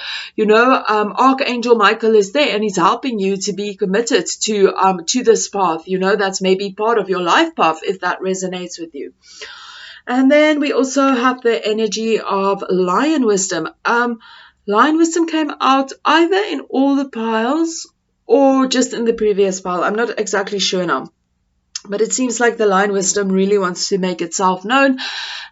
Archangel Michael is there, and he's helping you to be committed to this path. That's maybe part of your life path, if that resonates with you. And then we also have the energy of lion wisdom. Lion wisdom came out either in all the piles or just in the previous pile. I'm not exactly sure now. But it seems like the lion wisdom really wants to make itself known,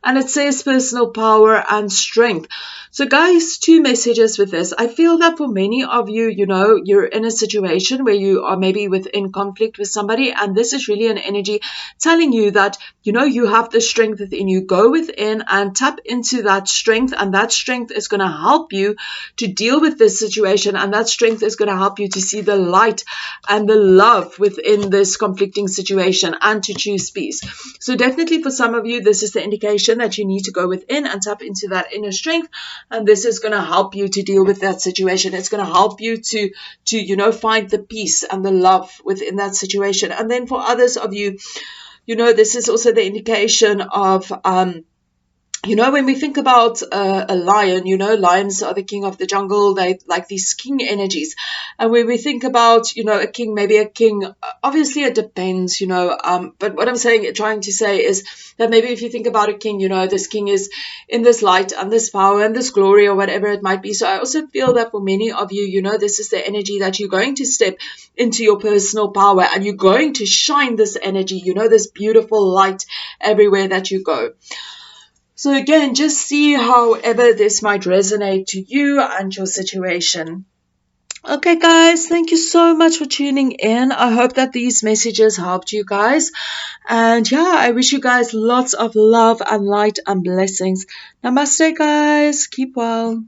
and it says personal power and strength. So guys, two messages with this. I feel that for many of you, you're in a situation where you are maybe within conflict with somebody, and this is really an energy telling you that, you have the strength within you. Go within and tap into that strength, and that strength is going to help you to deal with this situation, and that strength is going to help you to see the light and the love within this conflicting situation, and to choose peace. So definitely for some of you, this is the indication that you need to go within and tap into that inner strength, and this is going to help you to deal with that situation. It's going to help you to find the peace and the love within that situation. And then for others of you, this is also the indication of when we think about a lion, lions are the king of the jungle. They like these king energies. And when we think about, a king, maybe a king, obviously it depends, but what I'm trying to say is that maybe if you think about a king, this king is in this light and this power and this glory, or whatever it might be. So I also feel that for many of you, this is the energy that you're going to step into your personal power, and you're going to shine this energy, this beautiful light everywhere that you go. So again, just see however this might resonate to you and your situation. Okay, guys, thank you so much for tuning in. I hope that these messages helped you guys. And yeah, I wish you guys lots of love and light and blessings. Namaste, guys. Keep well.